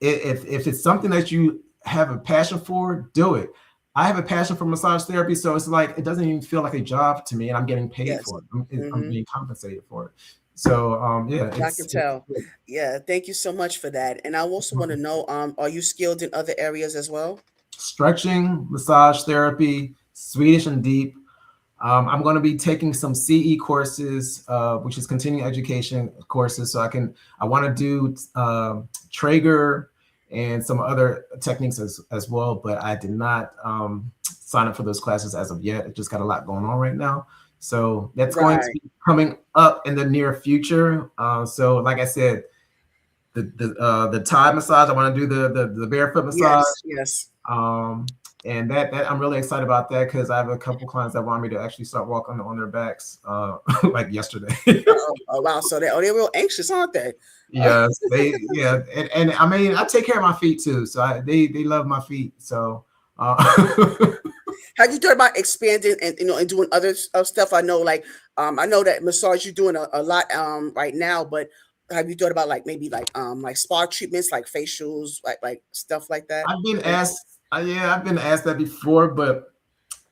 If it's something that you have a passion for, do it. I have a passion for massage therapy, so it's like it doesn't even feel like a job to me, and I'm getting paid Yes. for it. I'm Hmm. being compensated for it. So yeah, I can tell. Yeah, thank you so much for that. And I also want to know, are you skilled in other areas as well? stretching, massage therapy, Swedish and deep. I'm going to be taking some CE courses, which is continuing education courses. So I want to do Traeger and some other techniques as well. But I did not sign up for those classes as of yet. I just got a lot going on right now. So that's going to Right. be coming up in the near future. So like I said, the Thai massage, I want to do the barefoot massage. Yes, yes. Um, and that I'm really excited about that because I have a couple clients that want me to actually start walking on their backs, like yesterday. Oh, oh, wow. So they're real anxious, aren't they? Uh, Yes, yeah, and I mean I take care of my feet too, so they love my feet. So have you thought about expanding and and doing other stuff? I know, like, I know that massage you're doing a lot right now, but have you thought about like maybe like spa treatments, like facials, like stuff like that? I've been Or asked, yeah, I've been asked that before, but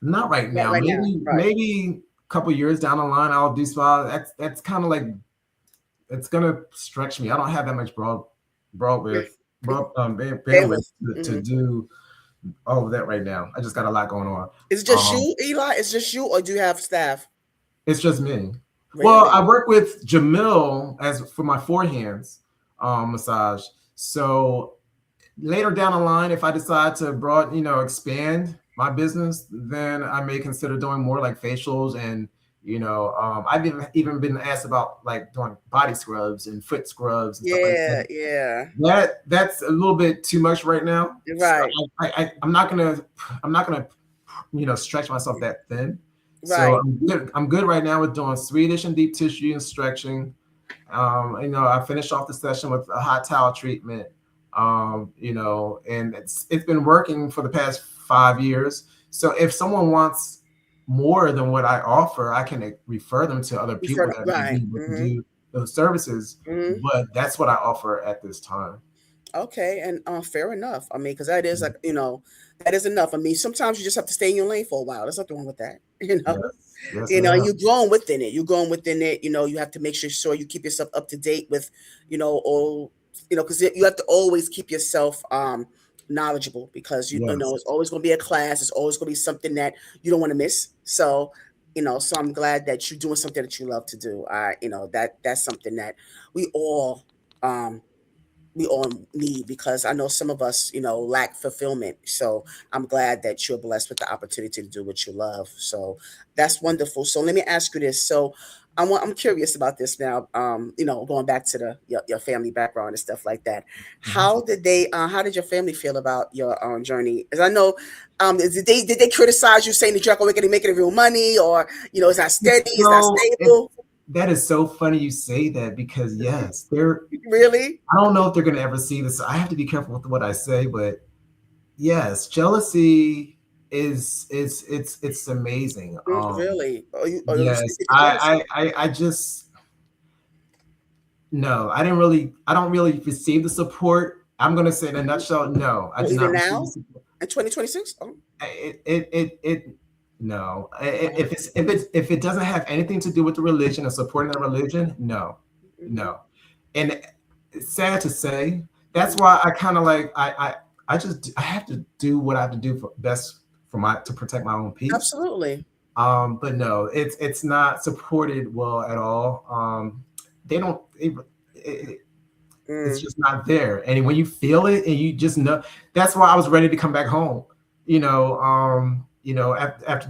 not right not now. right now, right? Maybe a couple years down the line I'll do spa. That's kind of like it's gonna stretch me. I don't have that much bandwidth Bandwidth. to Hmm. do all of that right now. I just got a lot going on. Is it just you, Eli? Is it just you, or do you have staff? It's just me. Well, I Really? work with Jamil as for my forehands massage. So later down the line, if I decide to expand my business, then I may consider doing more like facials and I've even been asked about like doing body scrubs and foot scrubs and stuff like Yeah, that. yeah. That's a little bit too much right now. You're So right, I'm not gonna stretch myself that thin. So right. I'm good right now with doing Swedish and deep tissue and stretching. I finished off the session with a hot towel treatment. And it's been working for the past 5 years. So if someone wants more than what I offer, I can refer them to other You've heard people that may right. be able to do those services. Hmm. But that's what I offer at this time. Okay, and fair enough. I mean, because that is like, that is enough. I mean, sometimes you just have to stay in your lane for a while. There's nothing wrong with that. Yes, yes, And ma'am. you're growing within it. You're growing within it. You have to make sure you keep yourself up to date with, all, because you have to always keep yourself knowledgeable because Yes, it's always going to be a class. It's always going to be something that you don't want to miss. So, so I'm glad that you're doing something that you love to do. That's something that we all um we all need because I know some of us, lack fulfillment. So I'm glad that you're blessed with the opportunity to do what you love. So that's wonderful. So let me ask you this. So I'm curious about this now. Going back to your family background and stuff like that. mhm. How did your family feel about your journey? As I know, did they criticize you saying that you're not going to make any real money or it's not steady, it's not So stable? that is so funny you say that because yes, they're. Really? I don't know if they're gonna ever see this. I have to be careful with what I say, but yes, jealousy it's amazing. Really? Are you Yes, speaking for jealousy? I just no, I don't really receive the support. I'm gonna say in a nutshell, no, I Well, do even not receive the now support. in 2026? Oh, It no. If it doesn't have anything to do with the religion or supporting the religion, no, mhm, no. And it's sad to say, that's why I kind of like I have to do what I have to do for best for my to protect my own peace. absolutely. But no, it's not supported well at all. They don't. It's Mm, just not there. And when you feel it, and you just know, that's why I was ready to come back home. After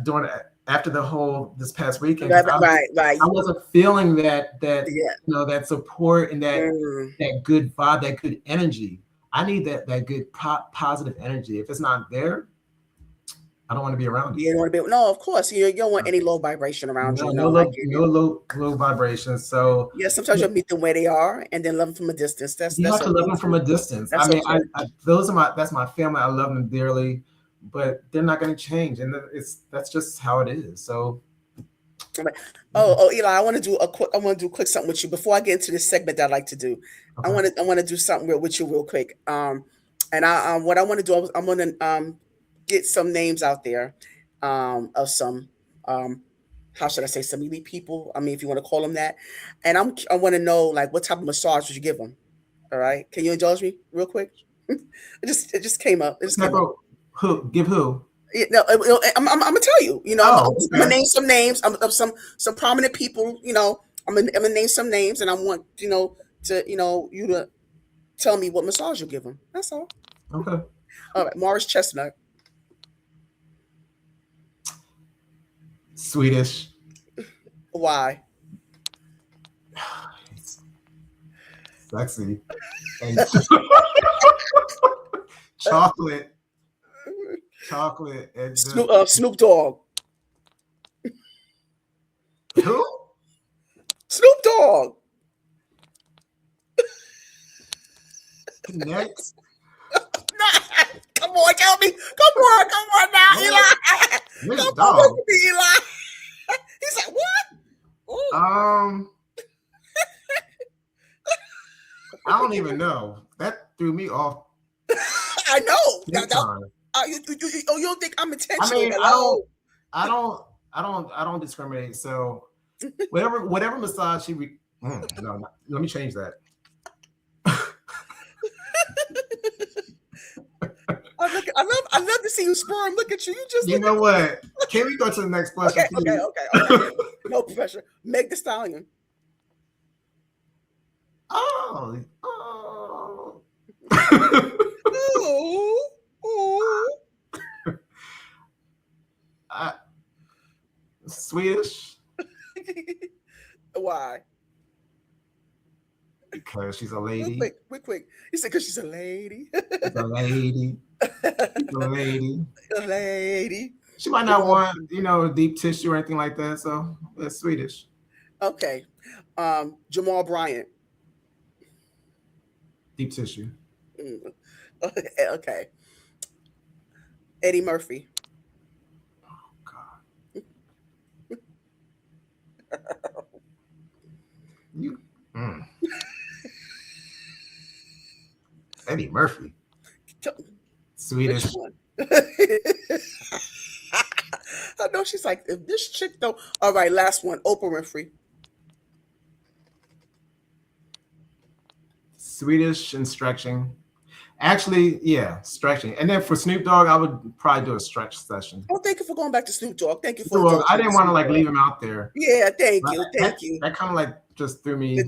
doing after the whole this past weekend, Right, because right. I wasn't feeling Yeah. that support and Mm. that good vibe, that good energy. I need that good positive energy. If it's not there, I don't want to be around it. You don't want to be. No, of course. You don't want any low vibration around you. No, I get No it. low vibrations. So Yeah, sometimes you'll meet them where they are and then love them from a distance. you That's have to love okay them from too. a distance. I That's mean, okay. that's my family. I love them dearly, but they're not going to change, and that's just how it is. So, Right. Oh, Eli, I want to do quick something with you before I get into this segment that I like to do. okay. I want to do something with you real quick. And what I want to do, I want to get some names out there, of some, um, how should I say, some elite people. I mean, if you want to call them that. And I want to know like what type of massage would you give them? All right, can you indulge me real quick? It just came up. It just came up. Who give who? Yeah, no, I'm gonna tell you. You know, Oh, I'm gonna okay. name some names of some prominent people. You know, I'm gonna name some names, and I want to you to tell me what massage you give them. That's all. Okay. All right, Morris Chestnut. Swedish. Why? It's sexy and chocolate, chocolate, and just Snoop Dogg. who? Snoop Dogg. Connect. Nah, come on, tell me. Come on now, Eli. This Come on, dog. with me, Eli. He's like, what? Ooh. I don't even know. That threw me off I know. big time. You don't think I'm I intentional? mean, Hello? I don't discriminate. So whatever massage no, let me change that. I love to see you squirm. Look at you. You just You know what? Can we go to the next question? okay. No pressure. Meg the Stallion. Oh. Oh. Swedish Why? because she's a Real lady. quick, real quick. You said because she's a lady. She's a lady. She's a lady. A lady. She might not want, deep tissue or anything like that. So it's Swedish. Okay. Jamal Bryant. Deep tissue. Mm. Okay. Eddie Murphy. God. You. Eddie Murphy. Swedish. Which one? I know she's like, if this chick though. All right, last one. Oprah Winfrey. Swedish and stretching. Actually, yeah, stretching. And then for Snoop Dogg, I would probably do a stretch session. Oh, thank you for going back to Snoop Dogg. Thank you for. Well, I didn't want to like leave him out there. Yeah, thank But you. That kind of like just threw me.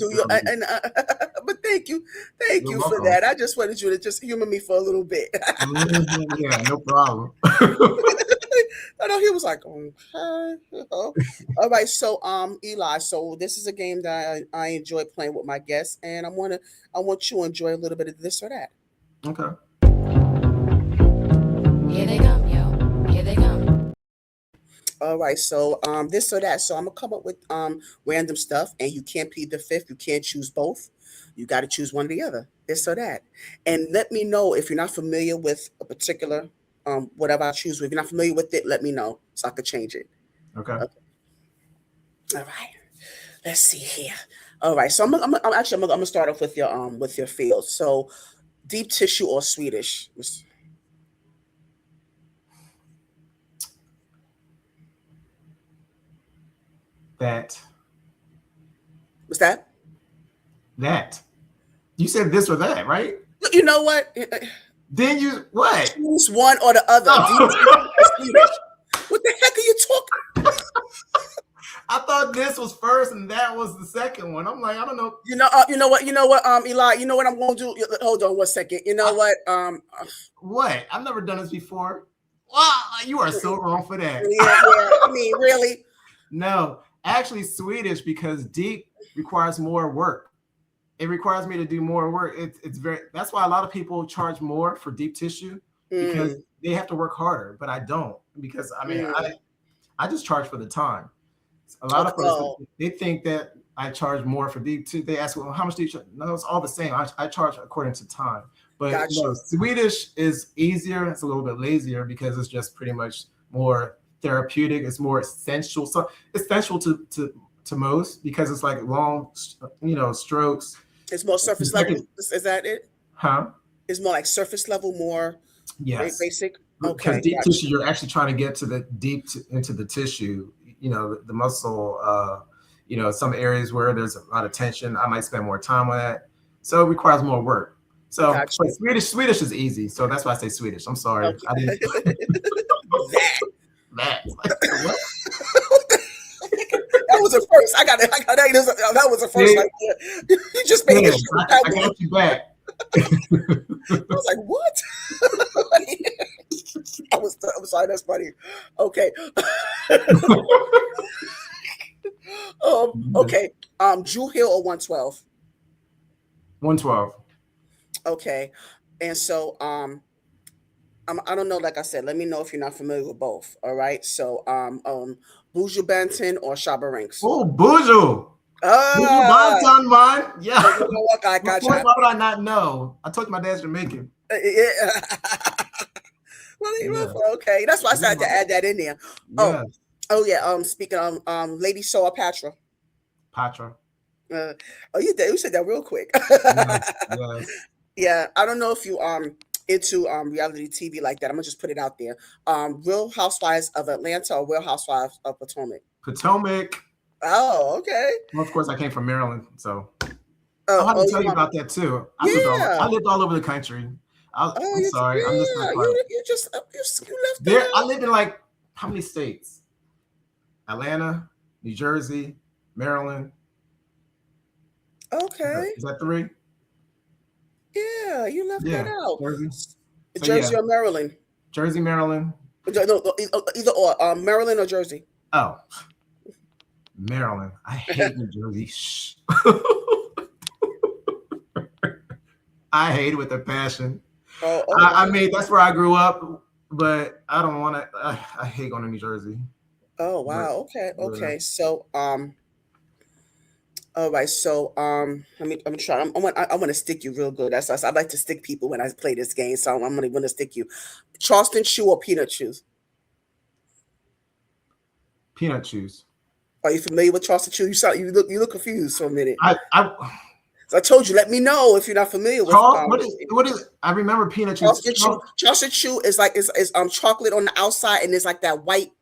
But thank you You're for welcome. that. I just wanted you to just humor me for a little bit. Yeah, no problem. I know he was like, okay. All right, so Eli, so this is a game that I enjoy playing with my guests, and I want you to enjoy a little bit of this or that. Okay. Here they come, yo. Here they come. All right, so this or that. So I'm gonna come up with random stuff, and you can't plead the fifth. You can't choose both. You got to choose one or the other. This or that, and let me know if you're not familiar with a particular whatever I choose. If you're not familiar with it, let me know so I could change it. Okay. All right, let's see here. All right, so I'm gonna start off with your field. So deep tissue or Swedish? That. What's that? That. You said this or that, right? You know what? Then you what? Choose one or the other. Deep tissue or Swedish? What the heck are you talking? I thought this was first and that was the second one. I'm like, I don't know. You know what, Eli. You know what I'm going to do. Hold on 1 second. You know what? What? I've never done this before. Wow, you are so wrong for that. Yeah. I mean, really. No, actually Swedish because deep requires more work. It requires me to do more work. It's very that's why a lot of people charge more for deep tissue because Mm, they have to work harder, but I don't because I mean mm. I just charge for the time. A lot Okay. of folks they think that I charge more for deep tissue. They ask, well, how much do you charge? No, it's all the same. I charge according to time. But Got no, you. Swedish is easier. It's a little bit lazier because it's just pretty much more therapeutic. It's more essential. So essential to most because it's like long, strokes. It's more surface level. Is that it? Huh? It's more like surface level, more Yes. basic. Because Okay, deep got tissue, you. you're actually trying to get to the into the tissue, the muscle, some areas where there's a lot of tension. I might spend more time on that. So it requires more work. So, Got but you. Swedish is easy. So that's why I say Swedish. I'm sorry. I Okay. didn't That. that. Like, what? That was a first. That was a first. See? Like, you just made Yes, history with that I one. got you back. I was like, what? I'm sorry, that's funny. Okay. Okay. Drew Hill or 112. 112. Okay. And so I don't know, like I said, let me know if you're not familiar with both. All right. So Buju Banton or Shabba Ranks. Oh, Buju. Buju Ah, Banton, man. Yeah. you know what? I Of got you. course, why would I not know? I told you my dad's Jamaican. Yeah. Yeah. Okay. That's why I Yeah. decided to add that in there. Yeah. Oh yeah. Speaking of Lady Saw Patra. Patra. Uh, oh, you did. You said that real quick. Yes. Yes. Yeah, I don't know if you into reality TV like that. I'm gonna just put it out there. Real Housewives of Atlanta or Real Housewives of Potomac. Potomac. Oh, okay. Well, of course, I came from Maryland, so I'll Oh, have to oh, tell you you want? about that too. I Yeah. lived all over the country. Oh, I'm sorry, I'm just not yeah. part. You left There, I out. lived in like how many states? Atlanta, New Jersey, Maryland. Okay. Is that three? Yeah, you left that Yeah, out. Jersey. So Jersey yeah, or Maryland? Jersey, Maryland. No, either or. Maryland or Jersey. Oh, Maryland. I hate New Jersey. Shh. I hate it with a passion. Oh, I wow. mean, that's where I grew up, but I don't want to. I hate going to New Jersey. Oh, But wow. Okay. uh, Okay. So, all right. So, let me try. I want to stick you real good. I like to stick people when I play this game. So I'm gonna stick you. Charleston Chew or Peanut Chews? peanut juice. Are you familiar with Charleston Chew? You look confused for a minute. I So I told you, let me know if you're not familiar with what is? I remember peanut juice. Charleston Chew. Charleston Chew is like is chocolate on the outside and it's like that white.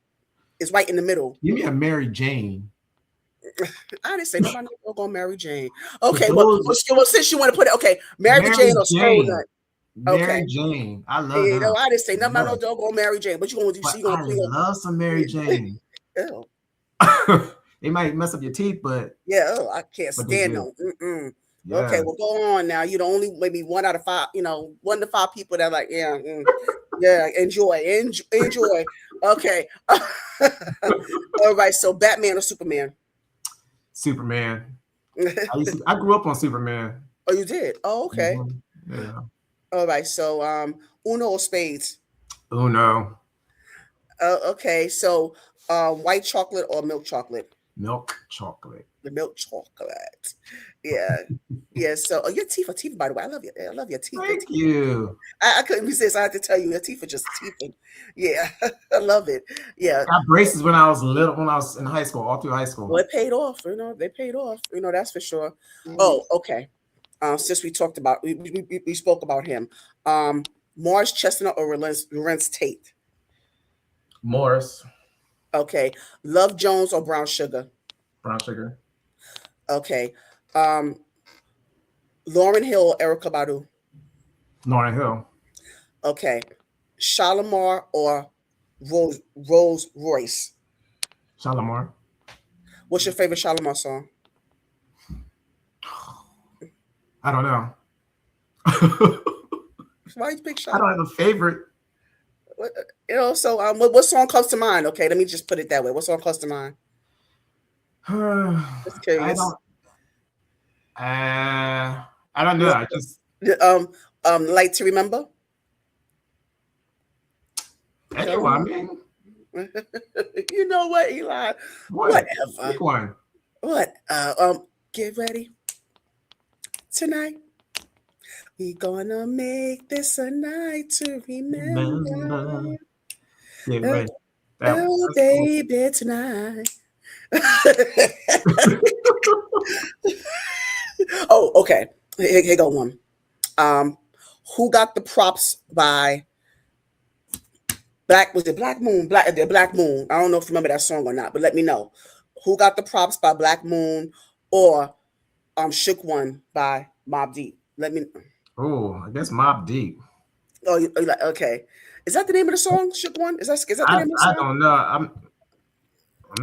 It's white in the middle. Give me a Mary Jane. I didn't say nobody gonna Mary Jane. But Okay, those well, since you want to put it, okay, Mary Mary Jane or Skull Jane, Nut. Okay. Mary Jane. I love You know, them. I didn't say nothing about no Yes, doggone Mary Jane, but you gonna do? but See, you I gonna please? love some Mary Jane. Ew. They might mess up your teeth, Yeah, I can't but they stand good. them. Mm-mm. Okay, Yes. well, go on now. You're the only maybe 1 out of 5. 1 to 5 people that are like, yeah, yeah, enjoy. Okay, all right. So, Batman or Superman? Superman. Oh, I grew up on Superman. you did. Oh, okay. Mhm. Yeah. All right. So, Uno or Spades? Uno. Okay. So, white chocolate or milk chocolate? Milk chocolate. The milk chocolate. Yeah. Yeah. So your teeth, by the way. I love you. I love your teeth. Thank you. I couldn't resist. I had to tell you, your teeth are just teething. Yeah. I love it. Yeah. I got braces when I was little, when I was in high school, all through high school. Well, it paid off. They paid off. That's for sure. Oh, okay. Since we talked about, we spoke about him. Morris Chestnut or Lorenz Tate? Morris. Okay. Love Jones or Brown Sugar? Brown sugar. Okay. Um, Lauren Hill or Erica Badu? Lauryn Hill. Okay. Shalimar or Rose Royce? Shalimar. What's your favorite Shalimar song? I don't know. Why you pick I don't Shalimar? have a favorite. So what song comes to mind? Okay, let me just put it that way. What song comes to mind? Just I curious. don't. I don't know. You I just like to remember. Come anyone. I on. mean, You know what, Eli? what? Whatever. Pick one. What? Get ready tonight. We gonna make this a night to remember. Remember. Get Oh, ready. That one. oh That's cool. baby, tonight. Oh, okay. Here go one. Um, who got the props by Black? Was it Black Moon? Black Moon. I don't know if you remember that song or not, but let me know. Who got the props by Black Moon or Shook One by Mob Deep? Let me. Oh, I guess Mob Deep. Oh, you like okay? Is that the name of the song? Shook One? Is that the I name of the I song? don't know. I'm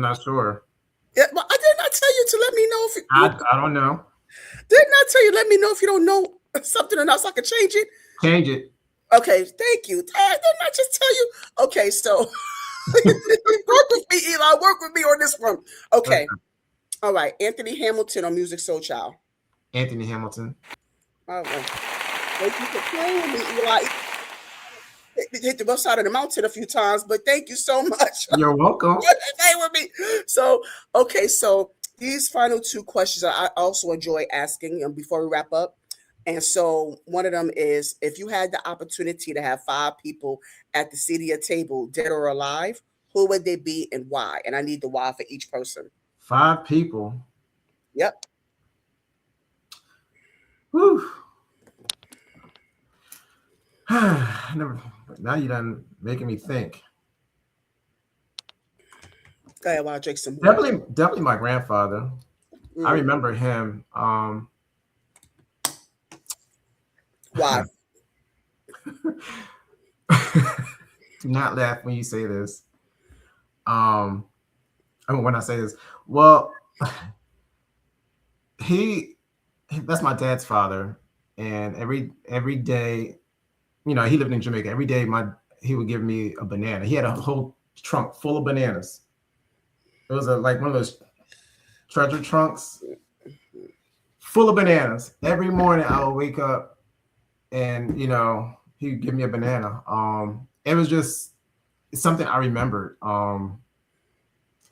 not sure. Yeah, well, I did not tell you to let me know if you I don't know. did not tell you. Let me know if you don't know something or not, so I can change it. Change it. Okay, thank you. Didn't I just tell you? Okay, so work with me, Eli. Work with me on this one. Okay. Okay, all right. Anthony Hamilton on Music Soul Child. Anthony Hamilton. All right. Thank you for playing with me, Eli. Hit the rough side of the mountain a few times, but thank you so much. You're welcome. Stay with me. So, okay, so these final two questions I also enjoy asking before we wrap up. And so one of them is if you had the opportunity to have five people at the seat of your table, dead or alive, who would they be and why? And I need the why for each person. 5 people. Yep. Whew. Never. Now you done making me think. Go ahead while I drink some water. Definitely my grandfather. I remember him. Why? Do not laugh when you say this. I mean, when I say this, well, that's my dad's father, and every day, he lived in Jamaica. Every day, he would give me a banana. He had a whole trunk full of bananas. It was like one of those treasure trunks full of bananas. Every morning, I would wake up, and he'd give me a banana. It was just something I remembered. I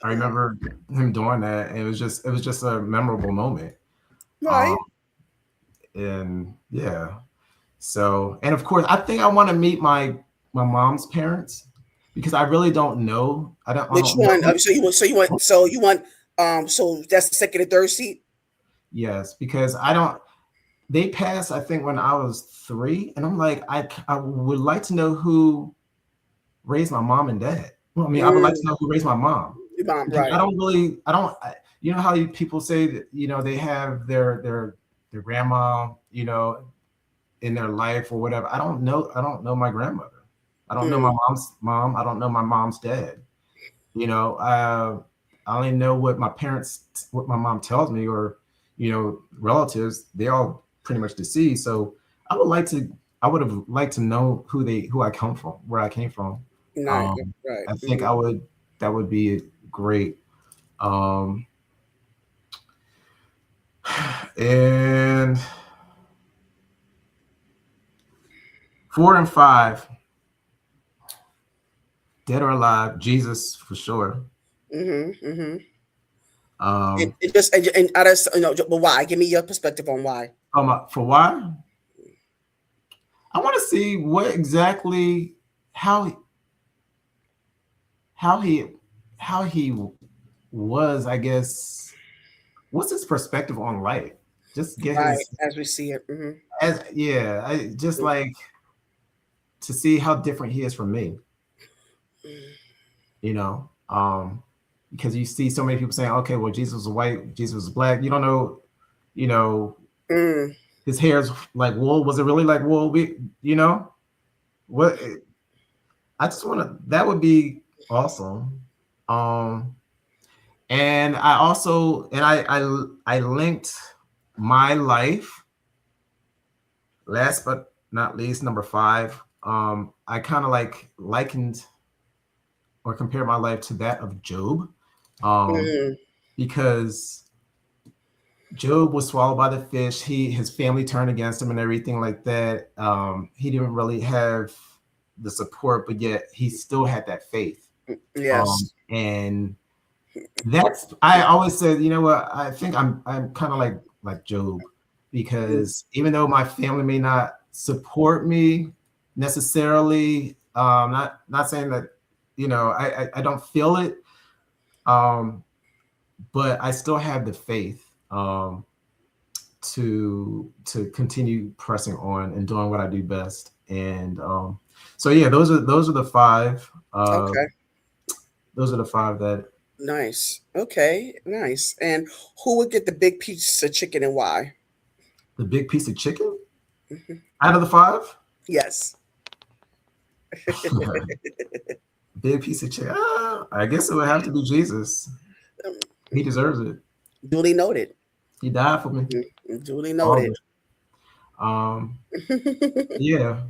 remember him doing that, and it was just a memorable moment. Right. And yeah, so, and of course, I think I want to meet my mom's parents because I really don't know. Which one? So that's the second and third seat. Yes, because they passed, I think, when I was 3, and I'm like, I would like to know who raised my mom and dad. Well, I mean, I would like to know who raised my mom. Your mom, right? You know how people say that they have their grandma in their life or whatever. I don't know my grandmother. I don't know my mom's mom. I don't know my mom's dad. I only know what my mom tells me, or relatives. They all pretty much deceased. So I would have liked to know who I come from, where I came from. Right. I think that would be great. And 4 and 5, dead or alive, Jesus for sure. And I just but why? Give me your perspective on why. For why? I want to see what exactly how he was, I guess. What's his perspective on life? Just get as we see it. I just like to see how different he is from me. Because you see so many people saying, okay, well, Jesus was white, Jesus was black. You don't know, his hair's like wool. Was it really like wool? What? I just want to. That would be awesome. And I also I linked my life. Last but not least, number 5. I kind of like likened or compared my life to that of Job, Mm, because Job was swallowed by the fish. His family turned against him and everything like that. He didn't really have the support, but yet he still had that faith. yes. And that's, I always said, you know what? I think I'm kind of like Job, because even though my family may not support me necessarily, not saying that, I don't feel it, but I still have the faith, to continue pressing on and doing what I do best. And so yeah, those are the five. Okay. Those are the five that Nice. Okay. Nice. And who would get the big piece of chicken and why? the big piece of chicken Mhm. out of the five. Yes. Big piece of chicken. I guess it would have to be Jesus. Um, He deserves it. Duly noted. He died for me. Duly All of noted. it. Yeah,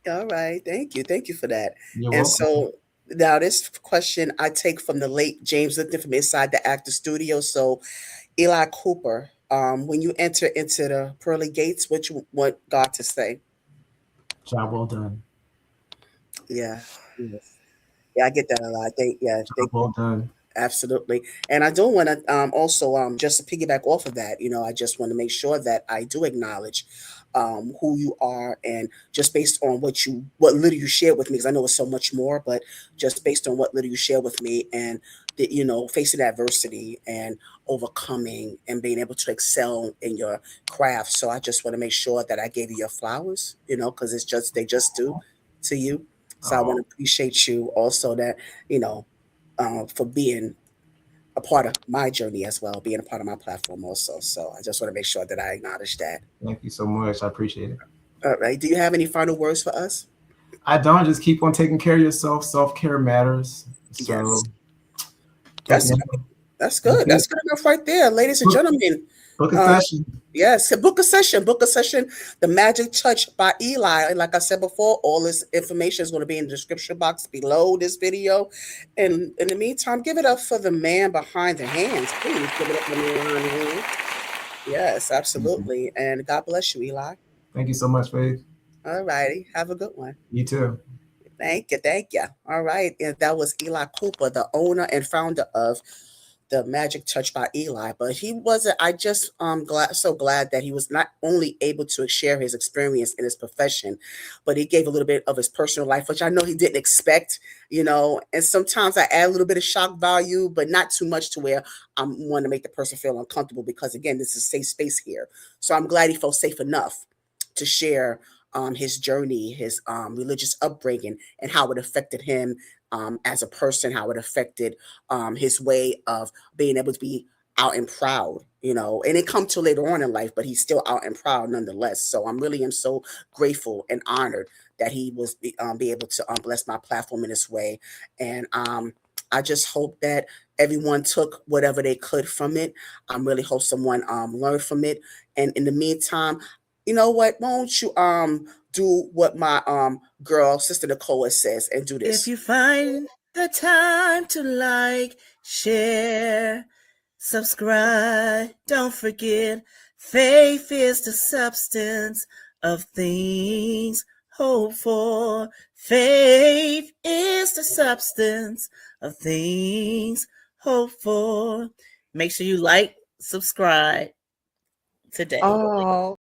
All right. Thank you. Thank you for that. you're And welcome. so now this question I take from the late James Lipton from inside the actor studio. So Eli Cooper, when you enter into the pearly gates, what you want God to say? Job well done. Yeah. Yes. Yeah, I get that a lot. Job well done. Absolutely. And I do want to also just to piggyback off of that, I just want to make sure that I do acknowledge who you are, and just based on what little you shared with me, because I know it's so much more, but just based on what little you shared with me, and that, facing adversity and overcoming and being able to excel in your craft. So I just want to make sure that I gave you your flowers, because they just do to you. So I want Oh, to appreciate you also that, you know, for being a part of my journey as well, being a part of my platform also. So I just want to make sure that I acknowledge that. thank you so much. I appreciate it. All right. Do you have any final words for us? I don't, just keep on taking care of yourself. Self-care matters. Yes. So That's taking that's that's good. it. That's good enough right there, ladies and Book, gentlemen. book a Um, session. yes, book a session. Book a session. The Magic Touch by Eli. And like I said before, all this information is going to be in the description box below this video. And in the meantime, give it up for the man behind the hands. Please give it up for the man behind the hands. Yes, Thank you. absolutely. And God bless you, Eli. Thank you so much, Faith. All righty. Have a good one. You too. Thank you. Thank you. All right. And that was Eli Cooper, the owner and founder of the Magic Touch by Eli. But he wasn't, I just so glad that he was not only able to share his experience in his profession, but he gave a little bit of his personal life, which I know he didn't expect, And sometimes I add a little bit of shock value, but not too much to where I want to make the person feel uncomfortable, because again, this is a safe space here. So I'm glad he felt safe enough to share his journey, his religious upbringing, and how it affected him as a person, how it affected his way of being able to be out and proud, and it come to later on in life, but he's still out and proud nonetheless. So am so grateful and honored that he was be able to bless my platform in this way. And I just hope that everyone took whatever they could from it. I really hope someone learned from it. And in the meantime, you know what? Won't you do what my girl sister Nicole says and do If this? you find the time to like, share, subscribe, don't forget, faith is the substance of things hoped for. Faith is the substance of things hoped for. Make sure you like, subscribe today. Oh,